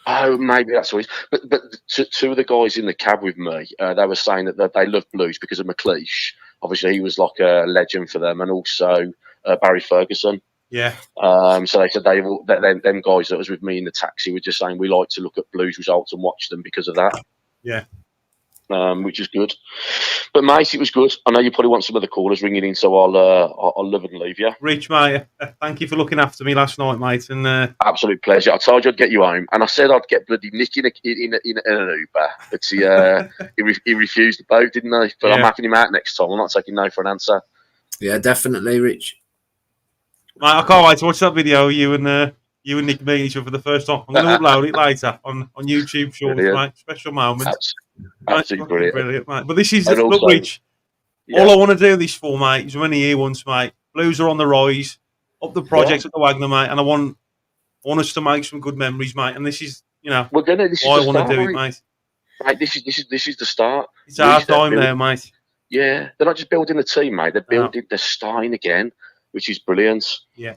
Oh, maybe that's what it is. But two of the guys in the cab with me, they were saying that they love Blues because of McLeish. Obviously, he was like a legend for them, and also Barry Ferguson. Yeah. So they said them guys that was with me in the taxi were just saying we like to look at Blues results and watch them because of that. Yeah. Which is good. But mate, it was good. I know you probably want some of the callers ringing in, so I'll love and leave you. Rich, mate, thank you for looking after me last night, mate. And absolute pleasure. I told you I'd get you home, and I said I'd get bloody Nick in an Uber, but he refused the boat, didn't he? But I'm having him out next time. I'm not taking no for an answer. Yeah, definitely, Rich. Mate, I can't wait to watch that video. You and Nick meeting each other for the first time. I'm going to upload it later on YouTube Shorts, mate. Special moment. Absolutely brilliant, mate. But this is look, Rich. Yeah. All I want to do this for, mate, is when he here once, mate. Blues are on the rise, up the projects at the Wagner, mate, and I want us to make some good memories, mate. And this is, why I want to do it, mate. Right, this is the start. It's our time there, mate. Yeah, they're not just building a team, mate. They're starting again, which is brilliant. Yeah.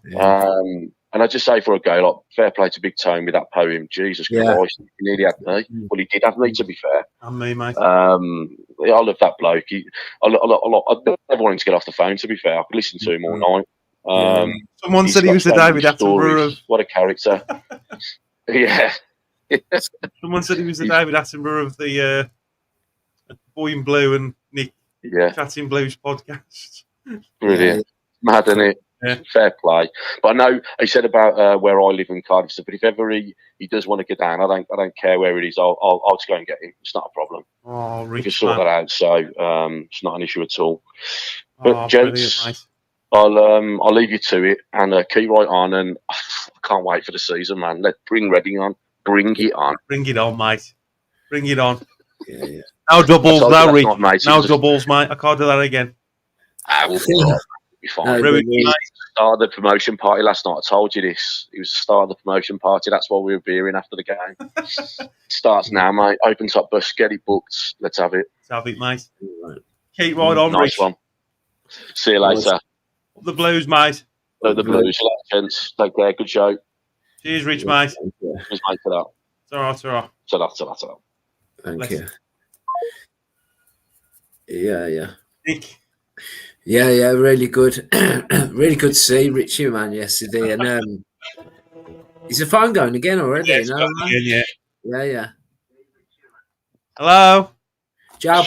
And I just say for a guy, like, fair play to Big Tone with that poem. Jesus Christ, he nearly had me. Well, he did have me, to be fair. And me, mate. I love that bloke. I never wanted to get off the phone, to be fair. I could listen to him all night. Someone said he was the David Attenborough of... What a character. Yeah. Someone said he was the David Attenborough of the Boy in Blue and Nick Chatting Blues podcast. Brilliant. Mad, isn't it? Yeah. Fair play. But I know he said about where I live in Cardiff. But if ever he does want to get down, I don't care where it is. I'll just go and get him. It's not a problem. Oh, we can sort that out. So it's not an issue at all. But gents, I'll leave you to it and keep right on. And I can't wait for the season, man. Bring Reading on. Bring it on. Bring it on, mate. Bring it on. Yeah. No doubles, no Reach. No doubles, mate. I can't do that again. Be fine. Start of the promotion party last night. I told you this. It was the start of the promotion party. That's why we were beering after the game. Starts now, mate. Open top bus. Get it booked. Let's have it. Let's have it, mate. Keep right on, nice Rich. One. See you later. Up the Blues, mate. The Blues. Gents. Take care. Good show. Cheers, Rich, mate. Cheers, mate, for that. It's all right, it's all right. Ta-da. Thank you. Yeah. Nick. Yeah, really good. Really good to see Richie, man, yesterday. And is the phone going again already? Yeah, Yeah. Hello? Joe, I'll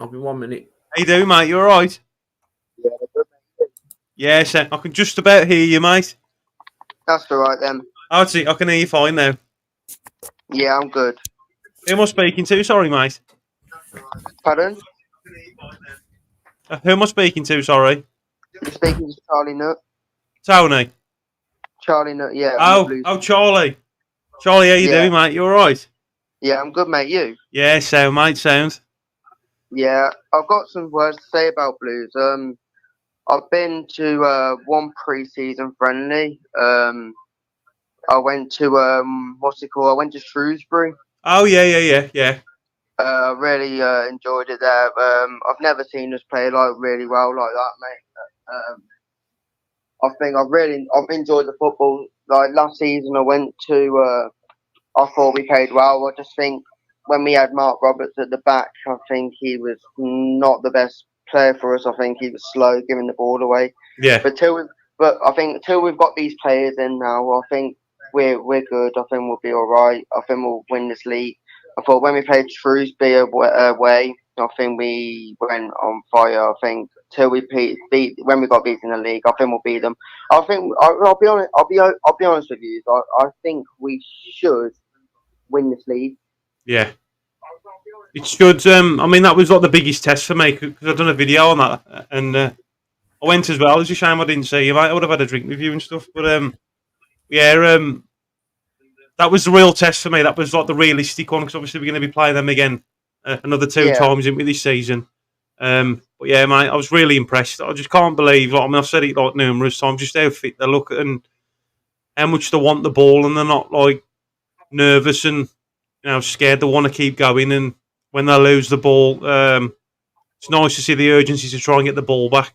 be 1 minute. How you doing, mate? You all right? Yeah, sir. I can just about hear you, mate. That's all right then. Oh, see, I can hear you fine now. Yeah, I'm good. Who am I speaking to? Sorry, mate. Pardon? Who am I speaking to? Sorry. You're speaking to Charlie Nut. Tony. Charlie Nut, yeah. I'm the Blues. Oh, Charlie. Charlie, how you Yeah. doing, mate? You all right? Yeah, I'm good, mate. You? Yeah, sound, mate, sound. Yeah, I've got some words to say about Blues. I've been to one pre-season friendly. I went to what's it called? I went to Shrewsbury. Oh, yeah. Really enjoyed it there. I've never seen us play like really well like that, mate. I think I've enjoyed the football. Like last season, I went to. I thought we played well. I just think when we had Mark Roberts at the back, I think he was not the best player for us. I think he was slow giving the ball away. Yeah. But I think till we've got these players in now, I think we're good. I think we'll be all right. I think we'll win this league. I thought when we played Shrewsbury away, I think we went on fire. I think till we beat when we got beaten in the league, I think we'll beat them. I think I'll be honest. I'll be honest with you. I think we should win this league. Yeah. It should. I mean, that was like the biggest test for me because I've done a video on that, and I went as well. It's a shame I didn't see you, mate. I would have had a drink with you and stuff, but that was the real test for me. That was like the realistic one because obviously we're going to be playing them again another two times in this season. But yeah, mate, I was really impressed. I just can't believe. Like, I mean, I've said it like numerous times. Just how fit they look and how much they want the ball, and they're not like nervous and scared. They want to keep going, and when they lose the ball, it's nice to see the urgency to try and get the ball back.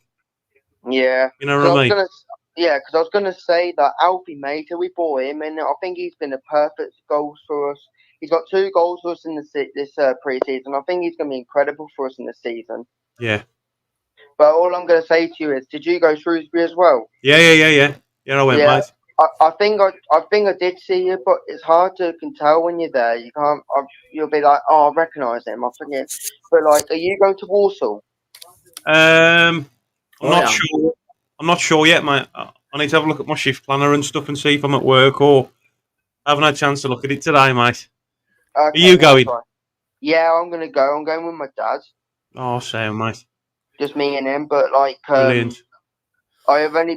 Yeah, you know what I mean. Because I was going to say that Alfie Mater, we bought him, and I think he's been a perfect goal for us. He's got 2 goals for us in this pre-season. I think he's going to be incredible for us in this season. Yeah. But all I'm going to say to you is, did you go Shrewsbury as well? Yeah. I went, mate. I think I did see you, but it's hard to tell when you're there. You can't. You'll be like, oh, I recognise him. I forget. But like, are you going to Warsaw? I'm not sure. I'm not sure yet, mate. I need to have a look at my shift planner and stuff and see if I'm at work or I haven't had a chance to look at it today, mate. Okay, are you going? Right. Yeah, I'm going to go. I'm going with my dad. Oh, same, mate. Just me and him, but like, brilliant. I've only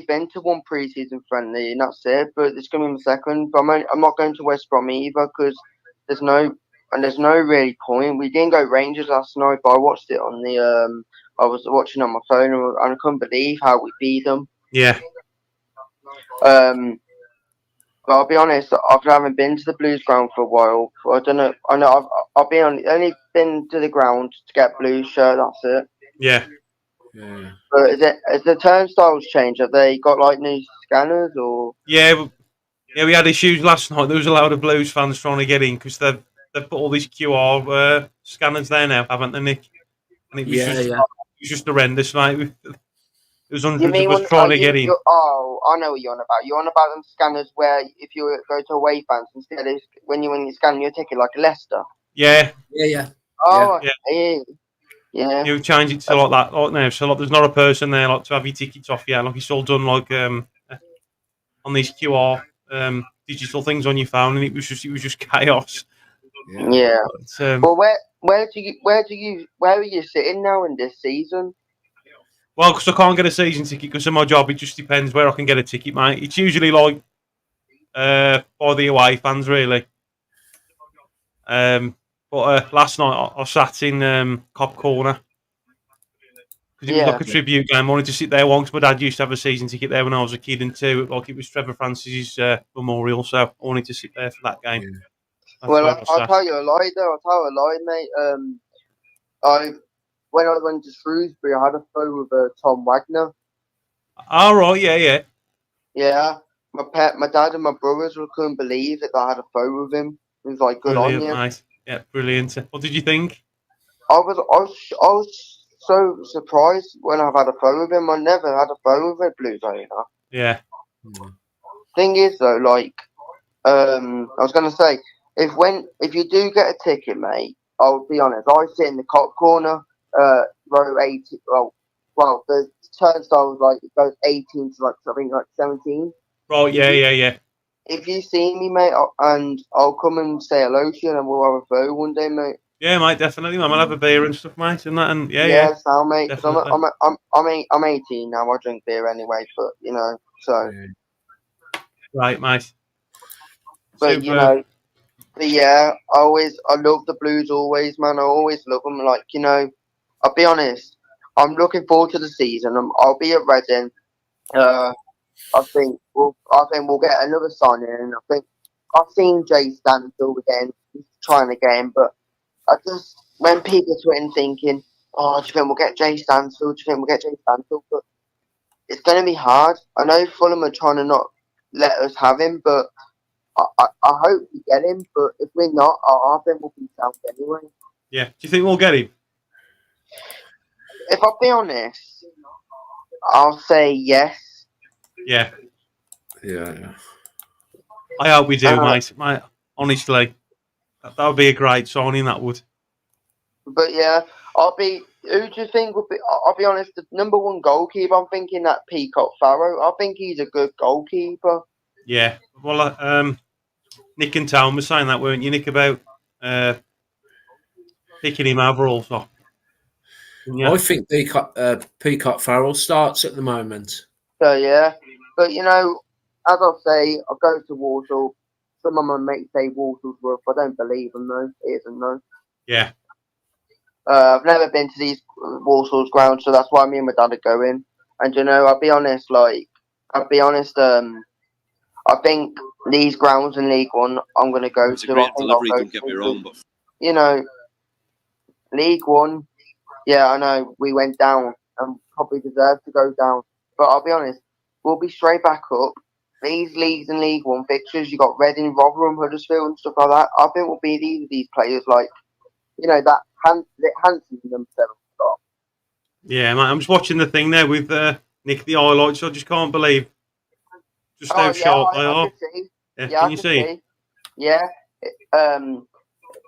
been to one pre-season friendly, and that's it. But it's going to be my second. But I'm not going to West Brom either because there's no really point. We didn't go Rangers last night, but I watched it on the I was watching on my phone, and I couldn't believe how we beat them. Yeah. But I'll be honest, I haven't been to the Blues ground for a while. I don't know. I know I've only been to the ground to get Blues shirt. That's it. Yeah. But has the turnstiles changed? Have they got like new scanners or? Yeah, we had issues last night. There was a lot of Blues fans trying to get in because they've put all these QR scanners there now, haven't they, Nick? And it was just horrendous, mate. There was hundreds of us trying to get in. Oh, I know what you're on about. You're on about them scanners where if you go to away fans, instead of when you scan your ticket like a Leicester. Yeah. Oh, yeah. You change it to like that like now. So like, there's not a person there like to have your tickets off yet. Like it's all done like on these QR digital things on your phone, and it was just chaos. Yeah. But, well, where are you sitting now in this season? Well, because I can't get a season ticket because of my job. It just depends where I can get a ticket, mate. It's usually like by the away fans, really. But last night I sat in Cop Corner because it was like a tribute game. I wanted to sit there once. My dad used to have a season ticket there when I was a kid, and too, like it was Trevor Francis's memorial, so I wanted to sit there for that game. Well, I'll tell you a lie, though. Mate. When I went to Shrewsbury, I had a photo with Tom Wagner. Oh, right, yeah. Yeah, my dad and my brothers couldn't believe that I had a photo with him. It was like, good on you. Mate. Yeah, brilliant. What did you think? I was so surprised when I've had a photo with him. I never had a photo with a Blues owner. Yeah. Thing is, though, like, I was going to say, if you do get a ticket, mate, I'll be honest, I sit in the Cop Corner, row 18. Well, the turnstile like it goes 18 to like something like 17. Right, yeah. If you see me, mate, I'll come and say hello to you, and we'll have a photo one day, mate. Yeah, mate, definitely. Man, we'll have a beer and stuff, mate, and that, and yeah. So, mate, because Definitely. I'm 18 now. I drink beer anyway, but you know, so. Right, mate. But Superb. you know, but yeah, I love the Blues always, man. I always love them. Like, you know, I'll be honest. I'm looking forward to the season. I'll be at Reading. I think we'll get another signing, and I think I've seen Jay Stanfield again. He's trying again, but I just when people are tweeting thinking, "Oh, do you think we'll get Jay Stanfield? Do you think we'll get Jay Stanfield?" But it's going to be hard. I know Fulham are trying to not let us have him, but I hope we get him. But if we're not, I think we'll be south anyway. Yeah. Do you think we'll get him? If I'll be honest, I'll say yes. Yeah. Yeah. I hope we do, mate. Honestly, that would be a great signing. That would. But yeah, who do you think would be? I'll be honest. The number one goalkeeper, I'm thinking that Peacock Farrow. I think he's a good goalkeeper. Yeah. Well, Nick and Town were saying that, weren't you, Nick, about picking him over also. Yeah. I think Peacock Farrell starts at the moment. So yeah, but you know, as I say, I'll go to Walsall. Some of my mates say Walsall's rough. I don't believe them though. It isn't though. Yeah. I've never been to these Walsall's grounds, so that's why me and my dad are going. And you know, I'll be honest. I think these grounds in League One, I'm going to go to. It's a great delivery. Don't get me wrong, but you know, League One. Yeah, I know we went down and probably deserved to go down. But I'll be honest, we'll be straight back up. These leagues and League One fixtures, you got Reading, Rotherham, Huddersfield, and stuff like that. I think we'll be these players like, you know, that Hansen themselves got. Yeah, mate. I'm just watching the thing there with Nick, the highlights. I just can't believe just how sharp they are. Yeah, can you see? Yeah.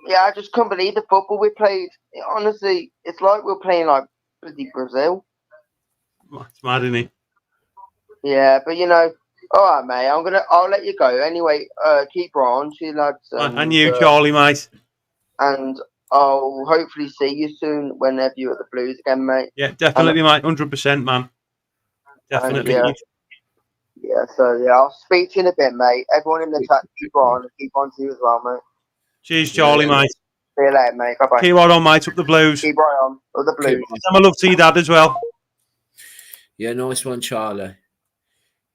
Yeah, I just couldn't believe the football we played. Honestly, it's like we're playing like bloody Brazil. It's mad, isn't it? Yeah, but you know, all right, mate. I'll let you go anyway. Keep on, you lads. And you, Charlie, mate. And I'll hopefully see you soon whenever you're at the Blues again, mate. Yeah, definitely, mate. 100%, man. Definitely. Yeah, so yeah, I'll speak to you in a bit, mate. Everyone in the chat, keep on to you as well, mate. Cheers, Charlie, mate. See you later, mate. Bye bye. Keep right on, mate. Up the Blues. Keep right on. Up the Blues. I'm a love to your dad as well. Yeah, nice one, Charlie.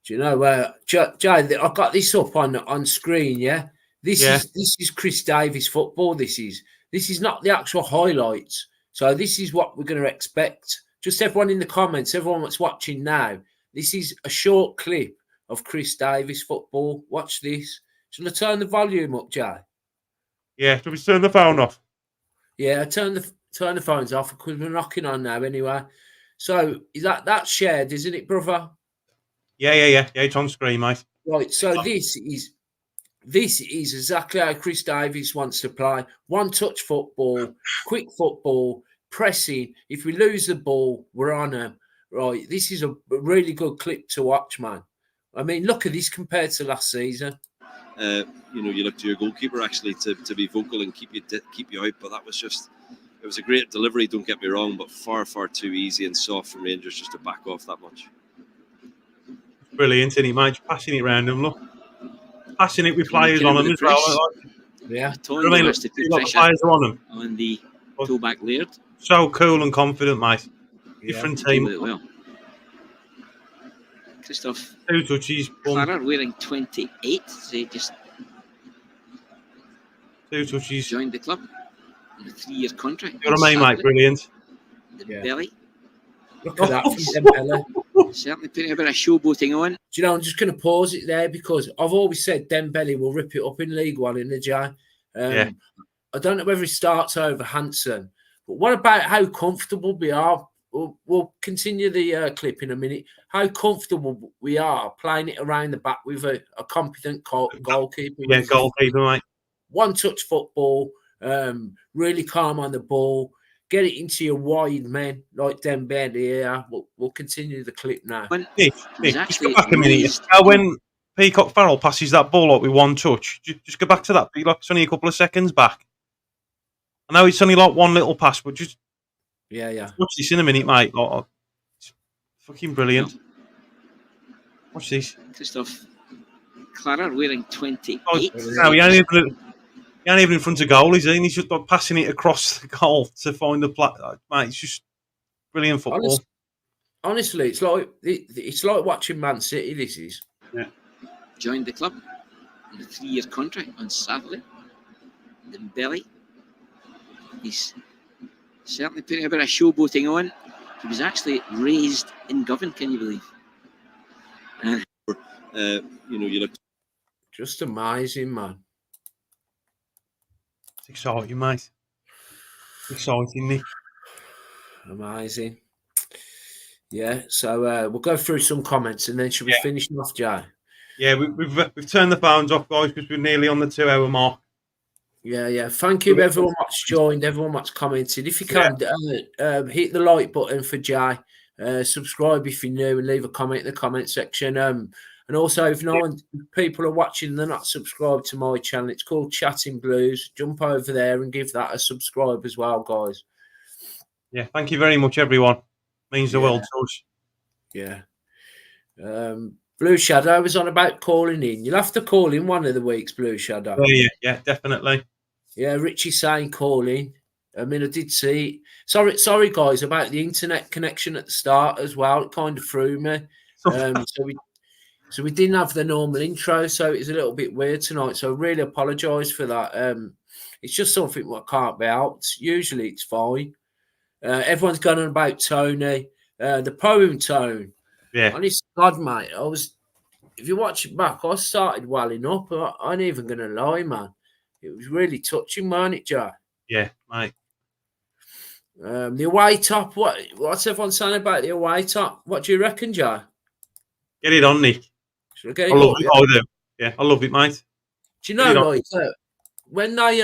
Do you know, Jay, I've got this up on screen, yeah? This is Chris Davies football. This is not the actual highlights. So this is what we're going to expect. Just everyone in the comments, everyone that's watching now, this is a short clip of Chris Davies football. Watch this. Shall I turn the volume up, Jay? Yeah, shall we turn the phone off? Yeah, turn the phones off because we're knocking on now anyway. So is that's shared, isn't it, brother? Yeah. It's on screen, mate. Right. So this is exactly how Chris Davies wants to play. One-touch football, quick football, pressing. If we lose the ball, we're on them. Right. This is a really good clip to watch, man. I mean, look at this compared to last season. You look to your goalkeeper actually to be vocal and keep you out, but it was a great delivery, don't get me wrong, but far too easy and soft from Rangers just to back off that much. Brilliant, isn't he, mate? Passing it round them, look. Passing it with players on them as well. Yeah, players are on them. On the fullback Laird. So cool and confident, mate. Different team. Well. Christoph. 2 touches. Farrer wearing 28. So just 2 touches. Joined the club on a 3-year contract. You're a main, mate. Brilliant. Dembele. Look at that from Dembele. Certainly putting a bit of showboating on. Do you know, I'm just going to pause it there because I've always said Dembele will rip it up in League One in the J. I don't know whether he starts over Hansen, but what about how comfortable we are? We'll continue the clip in a minute. How comfortable we are playing it around the back with a competent goalkeeper. Yeah, goalkeeper, mate. One-touch football, really calm on the ball. Get it into your wide men like Dembele here. We'll continue the clip now. Nick, just go back a minute. When Peacock Farrell passes that ball up with one touch. Just go back to that. Like it's only a couple of seconds back. I know it's only like one little pass, but just watch this in a minute, mate. Like, it's fucking brilliant. Watch this. Christoph Clarer wearing 28. No, he ain't even in front of goal, is he? And he's just like passing it across the goal to find the play. Mate, it's just brilliant football. Honestly, it's like watching Man City. This is. Yeah. Joined the club on a 3-year contract on Saturday. Dembele. He's certainly putting a bit of showboating on. He was actually raised in Govan, can you believe? You look just amazing, man. It's exciting, mate. Exciting, Nick. Amazing. Yeah, so we'll go through some comments and then should we finish off, Joe? Yeah, we've turned the phones off, guys, because we're nearly on the 2-hour mark. Yeah. Thank you, everyone that's joined, everyone that's commented. If you can, hit the like button for Jay. Subscribe if you're new and leave a comment in the comment section. And also, if people are watching, they're not subscribed to my channel. It's called Chatting Blues. Jump over there and give that a subscribe as well, guys. Yeah, thank you very much, everyone. Means the world to us. Yeah. Blue Shadow was on about calling in. You'll have to call in one of the weeks, Blue Shadow. Yeah, definitely. Yeah, Richie saying calling. I mean, I did see. Sorry, guys, about the internet connection at the start as well. It kind of threw me. So we didn't have the normal intro, so it was a little bit weird tonight. So I really apologise for that. It's just something that can't be helped. Usually it's fine. Everyone's going on about Tony, the poem tone. Yeah. Honest God, mate, if you watch it back, I started welling up. I ain't even going to lie, man. It was really touching, weren't it, Joe? Yeah, mate. The away top, what's everyone saying about the away top? What do you reckon, Joe? Get it on, Nick. Should I get it I love on? it. I do. Yeah, I love it, mate. Do you know, like, when they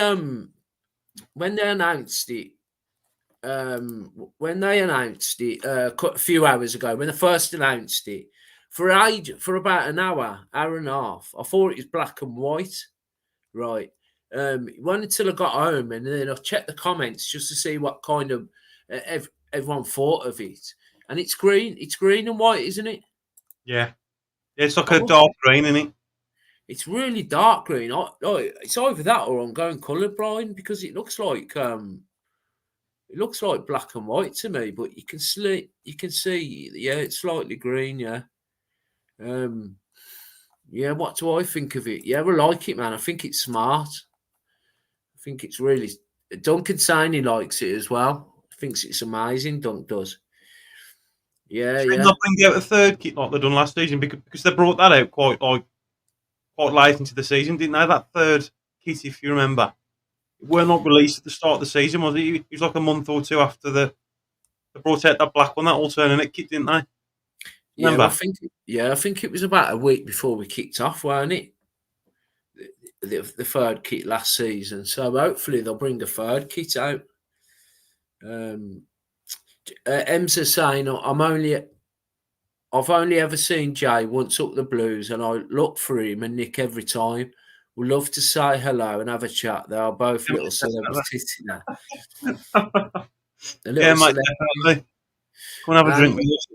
announced it, a few hours ago, when they first announced it, for about an hour and a half, I thought it was black and white, right? It wasn't until I got home and then I checked the comments just to see what kind of everyone thought of it, and it's green and white, isn't it? Yeah, it's like a dark green, isn't it? It's really dark green. It's either that or I'm going colourblind because it looks like black and white to me, but you can see, it's slightly green, yeah. Yeah, what do I think of it? Yeah, I like it, man. I think it's smart. I think it's really... Duncan Saney likes it as well. Thinks it's amazing, Dunk does. Yeah. Not bring out a third kit like they done last season because they brought that out quite late into the season, didn't they? That third kit, if you remember. Were not released at the start of the season, was it? It was like a month or two after they brought out that black one, that alternate kit, didn't they? Remember? I think it was about a week before we kicked off, weren't it? The third kit last season. So hopefully they'll bring a third kit out. Emsa saying, I've only ever seen Jay once up the Blues, and I look for him and Nick every time. Would love to say hello and have a chat. They are both little celebrities now. Yeah, mate, definitely. Come and have a drink with us.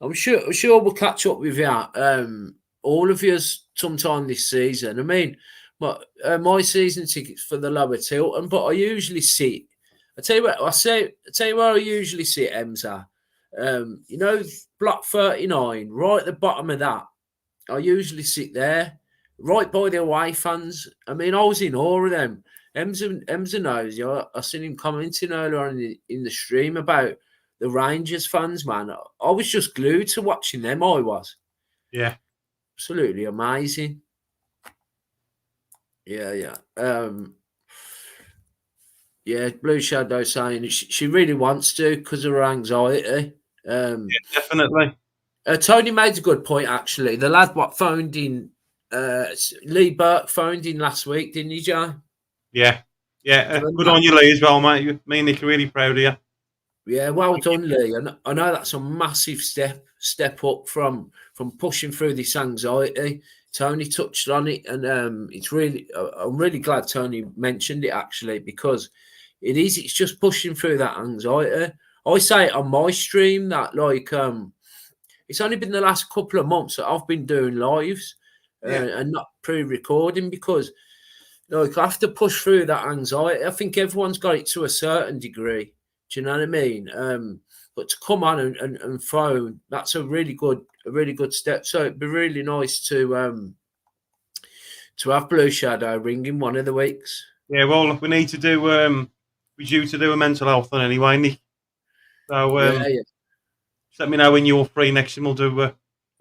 I'm sure we'll catch up with you, all of you, sometime this season. I mean, my season tickets for the lower Tilton, but I usually sit. I tell you where I usually sit, Emsa. Block 39, right at the bottom of that. I usually sit there, right by the away fans. I mean, I was in awe of them. Emsa knows. I seen him commenting earlier on in the stream about the Rangers fans, man. I was just glued to watching them. I was. Yeah. Absolutely amazing. Yeah. Blue Shadow saying she really wants to because of her anxiety. Yeah, definitely. Tony made a good point, actually. The lad phoned in, Lee Burke phoned in last week, didn't he, Joe? Yeah. Good on you, Lee, as well, mate. Me and Nick are really proud of you. Yeah, well done, Lee. I know that's a massive step up from from pushing through this anxiety. Tony touched on it, and it's really, I'm really glad Tony mentioned it actually, because it's just pushing through that anxiety. I say it on my stream that like it's only been the last couple of months that I've been doing lives and not pre-recording, because like I have to push through that anxiety. I think everyone's got it to a certain degree. Do you know what I mean? But to come on and phone, that's a really good step. So it'd be really nice to have Blue Shadow ringing one of the weeks. Yeah, well, look, we need to do. We're due to do a mental health one anyway, Nick. So just let me know when you're free next, and we'll do. We'll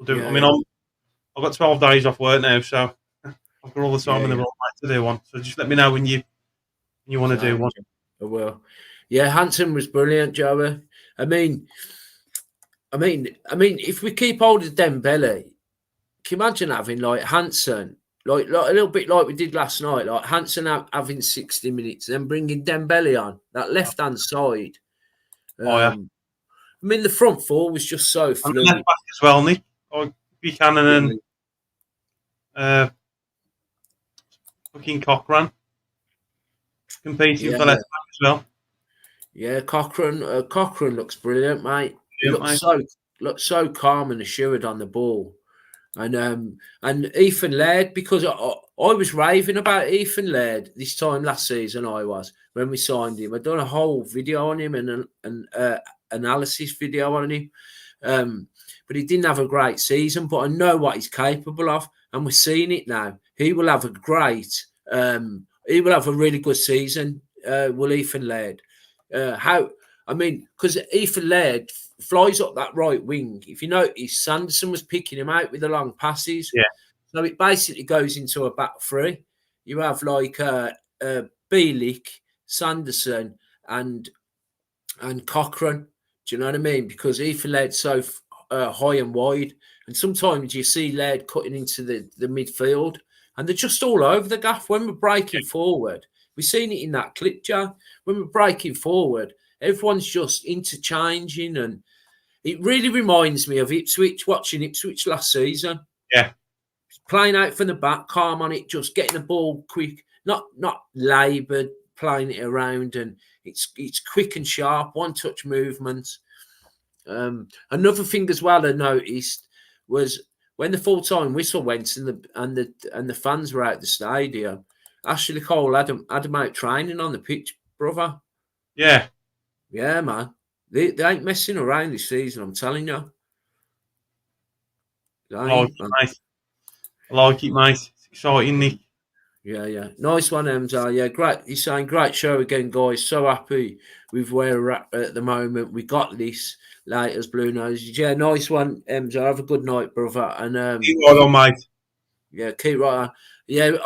do. Yeah, I mean, I've got 12 days off work now, so I've got all the time in the world to do one. So just let me know when you want to do one. I will. Yeah, Hanson was brilliant, Joey. I mean, if we keep hold of Dembele, can you imagine having like Hanson, like a little bit like we did last night, like Hanson having 60 minutes, then bringing Dembele on that left-hand side. I mean, the front four was just so fluid. Left back as well, Nick. Or Buchanan and fucking Cochran competing for left back as well. Yeah, Cochran looks brilliant, mate. He looks so calm and assured on the ball. And Ethan Laird, because I was raving about Ethan Laird this time last season. I was, when we signed him. I'd done a whole video on him and an analysis video on him. But he didn't have a great season. But I know what he's capable of, and we're seeing it now. He will have a really good season. Will Ethan Laird? Because Ethan Laird flies up that right wing. If you notice, Sanderson was picking him out with the long passes. Yeah. So it basically goes into a back three. You have like Bielik, Sanderson, and Cochran. Do you know what I mean? Because Ethan Laird's so high and wide, and sometimes you see Laird cutting into the midfield, and they're just all over the gaff. When we're breaking forward, we've seen it in that clip, Joe. When we're breaking forward, everyone's just interchanging, and it really reminds me of Ipswich, watching Ipswich last season. Yeah. Playing out from the back, calm on it, just getting the ball quick, not laboured, playing it around, and it's quick and sharp, one-touch movements. Another thing as well I noticed was when the full-time whistle went and the fans were out the stadium, Ashley Cole had them out training on the pitch, brother. Yeah. Yeah, man. They ain't messing around this season, I'm telling you. I like it, mate. It's exciting, Nick. Yeah. Nice one, Emza. Yeah, great. He's saying great show again, guys. So happy with where we're at the moment. We got this late as Bluenoses. Yeah, nice one, Emza. Have a good night, brother. And keep right on, mate. Yeah, keep right on. Yeah,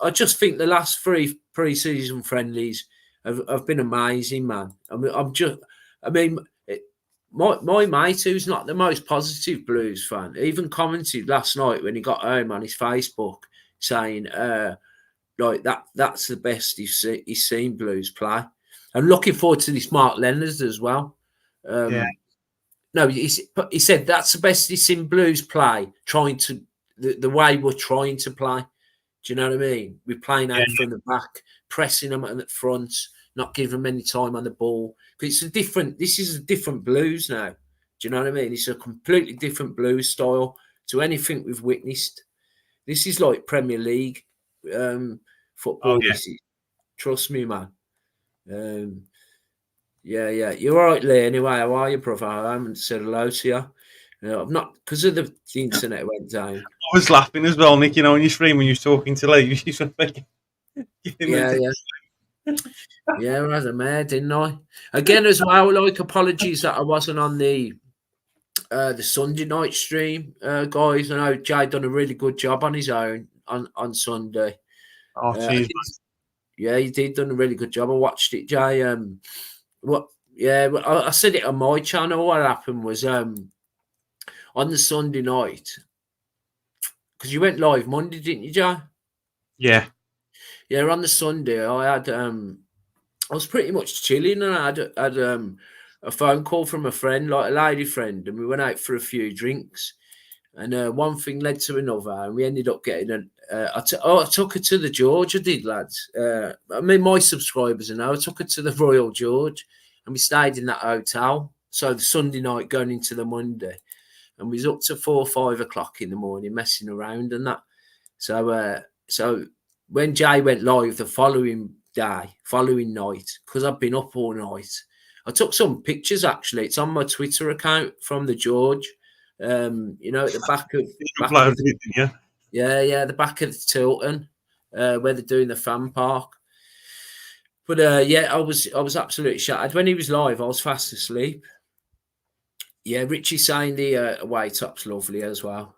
I just think the last 3 pre-season friendlies have been amazing, man. My mate, who's not the most positive Blues fan, even commented last night when he got home on his Facebook saying, like that's the best he's seen Blues play. I'm looking forward to this Mark Leonard as well. No, he said that's the best he's seen Blues play. The way we're trying to play. Do you know what I mean? We're playing out from the back, pressing them at the front, not giving them any time on the ball. This is a different Blues now. Do you know what I mean? It's a completely different Blues style to anything we've witnessed. This is like Premier League football. This is, trust me, man. Yeah. You're all right, Lee. Anyway, how are you, brother? I haven't said hello to you. I'm not, because of the internet went down. I was laughing as well, Nick. You know, when you stream when you was talking to Lee, you used to think, Yeah, I was a mad, didn't I? Again, as well, like, apologies that I wasn't on the Sunday night stream, guys. I know Jay done a really good job on his own on Sunday. Oh, jeez. Yeah, he did done a really good job. I watched it, Jay. I said it on my channel. What happened was on the Sunday night, because you went live Monday, didn't you, Jay? Yeah. Yeah, on the Sunday, I had I was pretty much chilling, and I had a phone call from a friend, like a lady friend, and we went out for a few drinks. And one thing led to another, and we ended up getting I took her to the George. I did, lads. I mean, my subscribers know. I took her to the Royal George, and we stayed in that hotel. So the Sunday night going into the Monday, and we was up to 4 or 5 o'clock in the morning messing around and that. So when Jay went live the following night, because I've been up all night, I took some pictures. Actually, it's on my Twitter account from the George. At the back of the back of the Tilton, where they're doing the fan park. But I was absolutely shattered when he was live. I was fast asleep. Yeah, Richie saying the away top's lovely as well.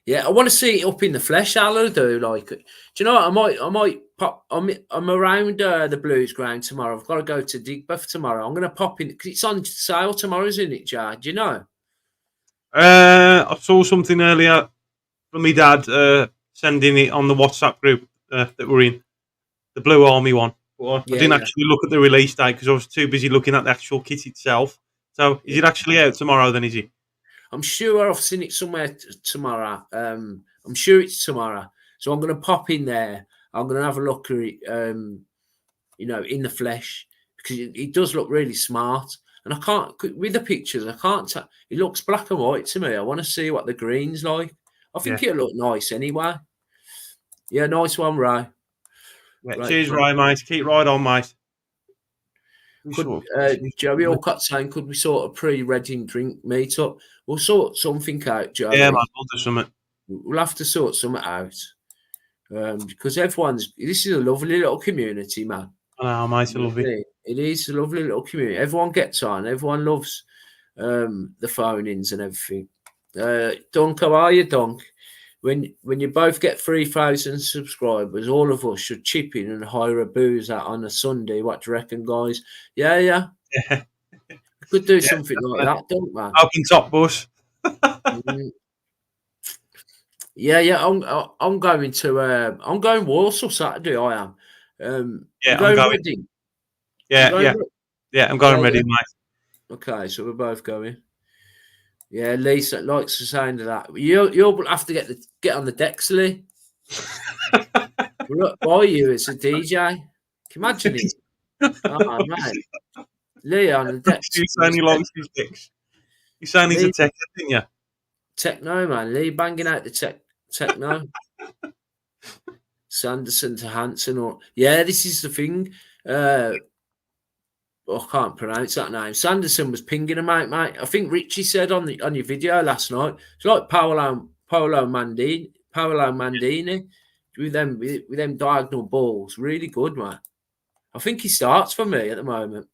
Yeah, I want to see it up in the flesh. I'll do. Like, do you know what? I might pop. I'm around the Blues ground tomorrow. I've got to go to Digbeth tomorrow. I'm going to pop in because it's on sale tomorrow, isn't it, Jar? Do you know? I saw something earlier from my dad sending it on the WhatsApp group that we're in, the Blue Army one. But I didn't actually look at the release date because I was too busy looking at the actual kit itself. So is it actually out tomorrow then, is it? I'm sure I've seen it somewhere tomorrow. I'm sure it's tomorrow. So I'm going to pop in there. I'm going to have a look at it, in the flesh, because it does look really smart. And I can't, with the pictures, I can't tell. It looks black and white to me. I want to see what the green's like. I think it'll look nice anyway. Yeah, nice one, Ray. Yeah, cheers, Ray, mate. Keep right on, mate. Joey Alcott saying, could we sort of pre-Reading drink meet up? We'll sort something out, Joey. Yeah, man, we'll do something. We'll have to sort something out. Because this is a lovely little community, man. Oh, mate, I love it. It is a lovely little community. Everyone gets on. Everyone loves the phone-ins and everything. Dunk, how are you, Dunk? When you both get 3,000 subscribers, all of us should chip in and hire a booze out on a Sunday. What do you reckon, guys? Yeah. We could do something like that, don't we? Open top bus. Yeah. I'm going to. I'm going Warsaw Saturday. I am. I'm going. Reading. Yeah. I'm going Reading, mate. Okay, so we're both going. Yeah, Lisa likes the sound of that. You'll have to get on the decks, Lee. Why you as a DJ? Can you imagine it? Oh, man. Lee on the decks. You saying he likes his dicks? You saying he's a techno, didn't you? Techno, man. Lee banging out the techno. Sanderson to Hanson. This is the thing. I can't pronounce that name. Sanderson was pinging him out, mate. I think Richie said on your video last night, it's like Paolo Mandini with them diagonal balls. Really good, mate. I think he starts for me at the moment.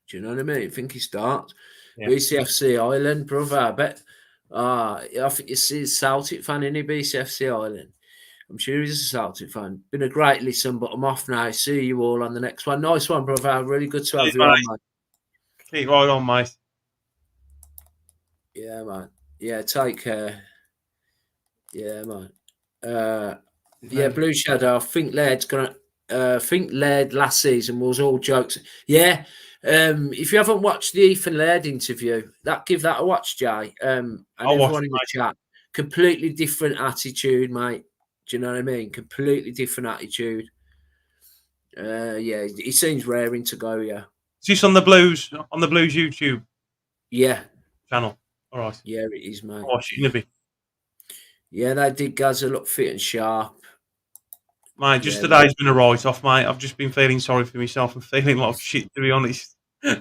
Do you know what I mean? I think he starts. Yeah. BCFC Island, brother. I bet. I think he's a Celtic fan, isn't he? BCFC Island. I'm sure he's a Celtic fan. Been a great listen, but I'm off now. See you all on the next one. Nice one, brother. Really good to have you on, mate. Keep right on, mate. Yeah, man. Yeah, take care. Yeah, man. Blue Shadow. I think Laird's gonna. Laird last season was all jokes. Yeah. If you haven't watched the Ethan Laird interview, give that a watch, Jay. And everyone in the chat. Completely different attitude, mate. Do you know what I mean? Completely different attitude. He seems raring to go. Yeah. Is this on the Blues YouTube? Yeah. Channel. All right. Yeah, it is, mate. Oh, shouldn't it be? Yeah, they did. Gaza look fit and sharp. Mate, today's been a write-off, mate. I've just been feeling sorry for myself and feeling like shit, to be honest. Yeah.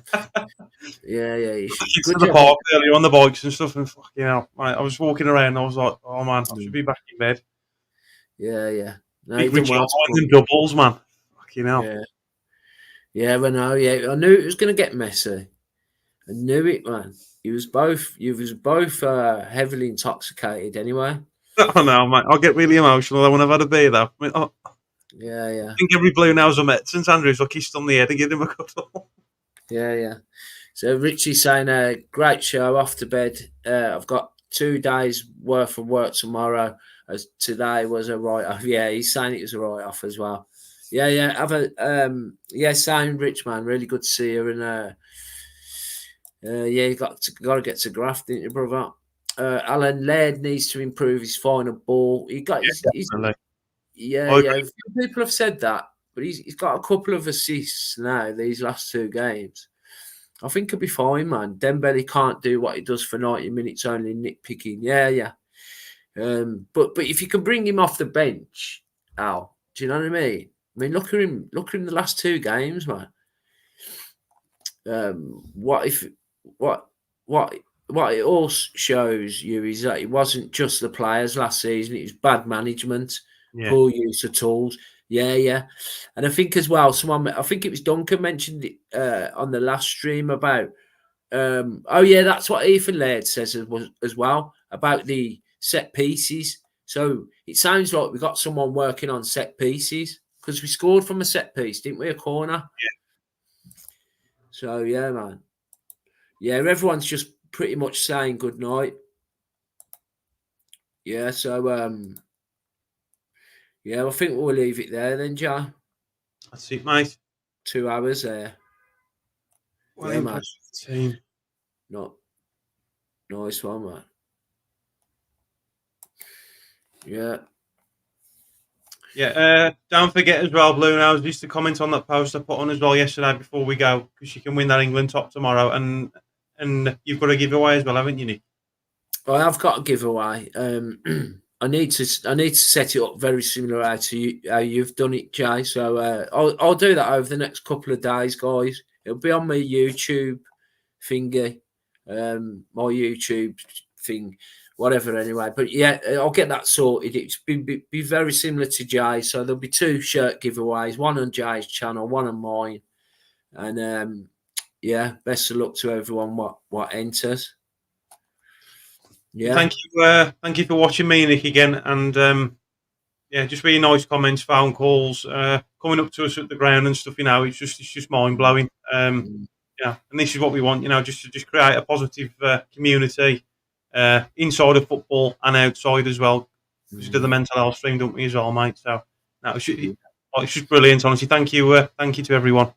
You should. To the park earlier on the bikes and stuff, and fucking hell, mate. I was walking around and I was like, oh man, I should be back in bed. Yeah. No, them doubles, man. Fucking hell. Yeah, I know. Yeah, I knew it was going to get messy. I knew it, man. You was both heavily intoxicated anyway. I know, mate. I'll get really emotional when I've had a beer, though. I mean, Yeah. I think every blue nose I met since Andrews, I kissed on the head and give him a cuddle. Yeah. So Richie's saying, great show, off to bed. I've got 2 days worth of work tomorrow, as today was a write-off. Yeah, he's saying it was a write-off as well. Yeah. Have a same, Rich, man. Really good to see you. And Yeah, you got to get to graft, didn't you, brother? Alan Laird needs to improve his final ball. He got his yeah. People have said that, but he's got a couple of assists now these last 2 games. I think he'll be fine, man. Dembele can't do what he does for 90 minutes only nitpicking. Yeah. But if you can bring him off the bench, Al, do you know what I mean? I mean, look at him the last 2 games, man. What it all shows you is that it wasn't just the players last season; it was bad management, poor use of tools. Yeah. And I think as well, I think it was Duncan mentioned it on the last stream about. That's what Ethan Laird says as well about the set pieces. So it sounds like we got someone working on set pieces because we scored from a set piece, didn't we? A corner. Yeah. So yeah, man. Yeah, everyone's just pretty much saying good night. Yeah, so I think we'll leave it there then, Joe. That's it, mate. 2 hours there. Well, man. Team. Not nice one, man. Yeah. Yeah, don't forget as well, Bluenoses, just to comment on that post I put on as well yesterday before we go, because you can win that England top tomorrow, and you've got a giveaway as well, haven't you, Nick? I have got a giveaway. I need to set it up very similar to how you've done it, Jay. So I'll do that over the next couple of days, guys. It'll be on my YouTube thingy, my YouTube thing. Whatever, anyway. But yeah, I'll get that sorted. It's be very similar to Jay. So there'll be 2 shirt giveaways, one on Jay's channel, one on mine. And best of luck to everyone what enters. Yeah. Thank you for watching me, Nick, again. And just really nice comments, phone calls, coming up to us at the ground and stuff, it's just mind blowing. And this is what we want, just to create a positive community. Inside of football and outside as well. We do the mental health stream, don't we, as well, mate? So it's just brilliant, honestly. Thank you to everyone.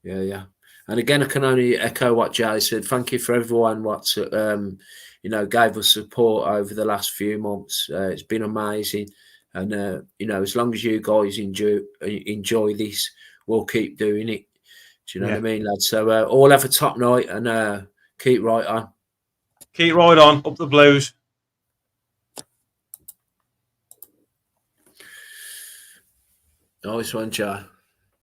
Yeah. And again, I can only echo what Jay said. Thank you for everyone what's gave us support over the last few months. It's been amazing, and as long as you guys enjoy this, we'll keep doing it. Do you know what I mean, lads? So all have a top night and keep right on. Keep right on, up the Blues. Nice one, Joe.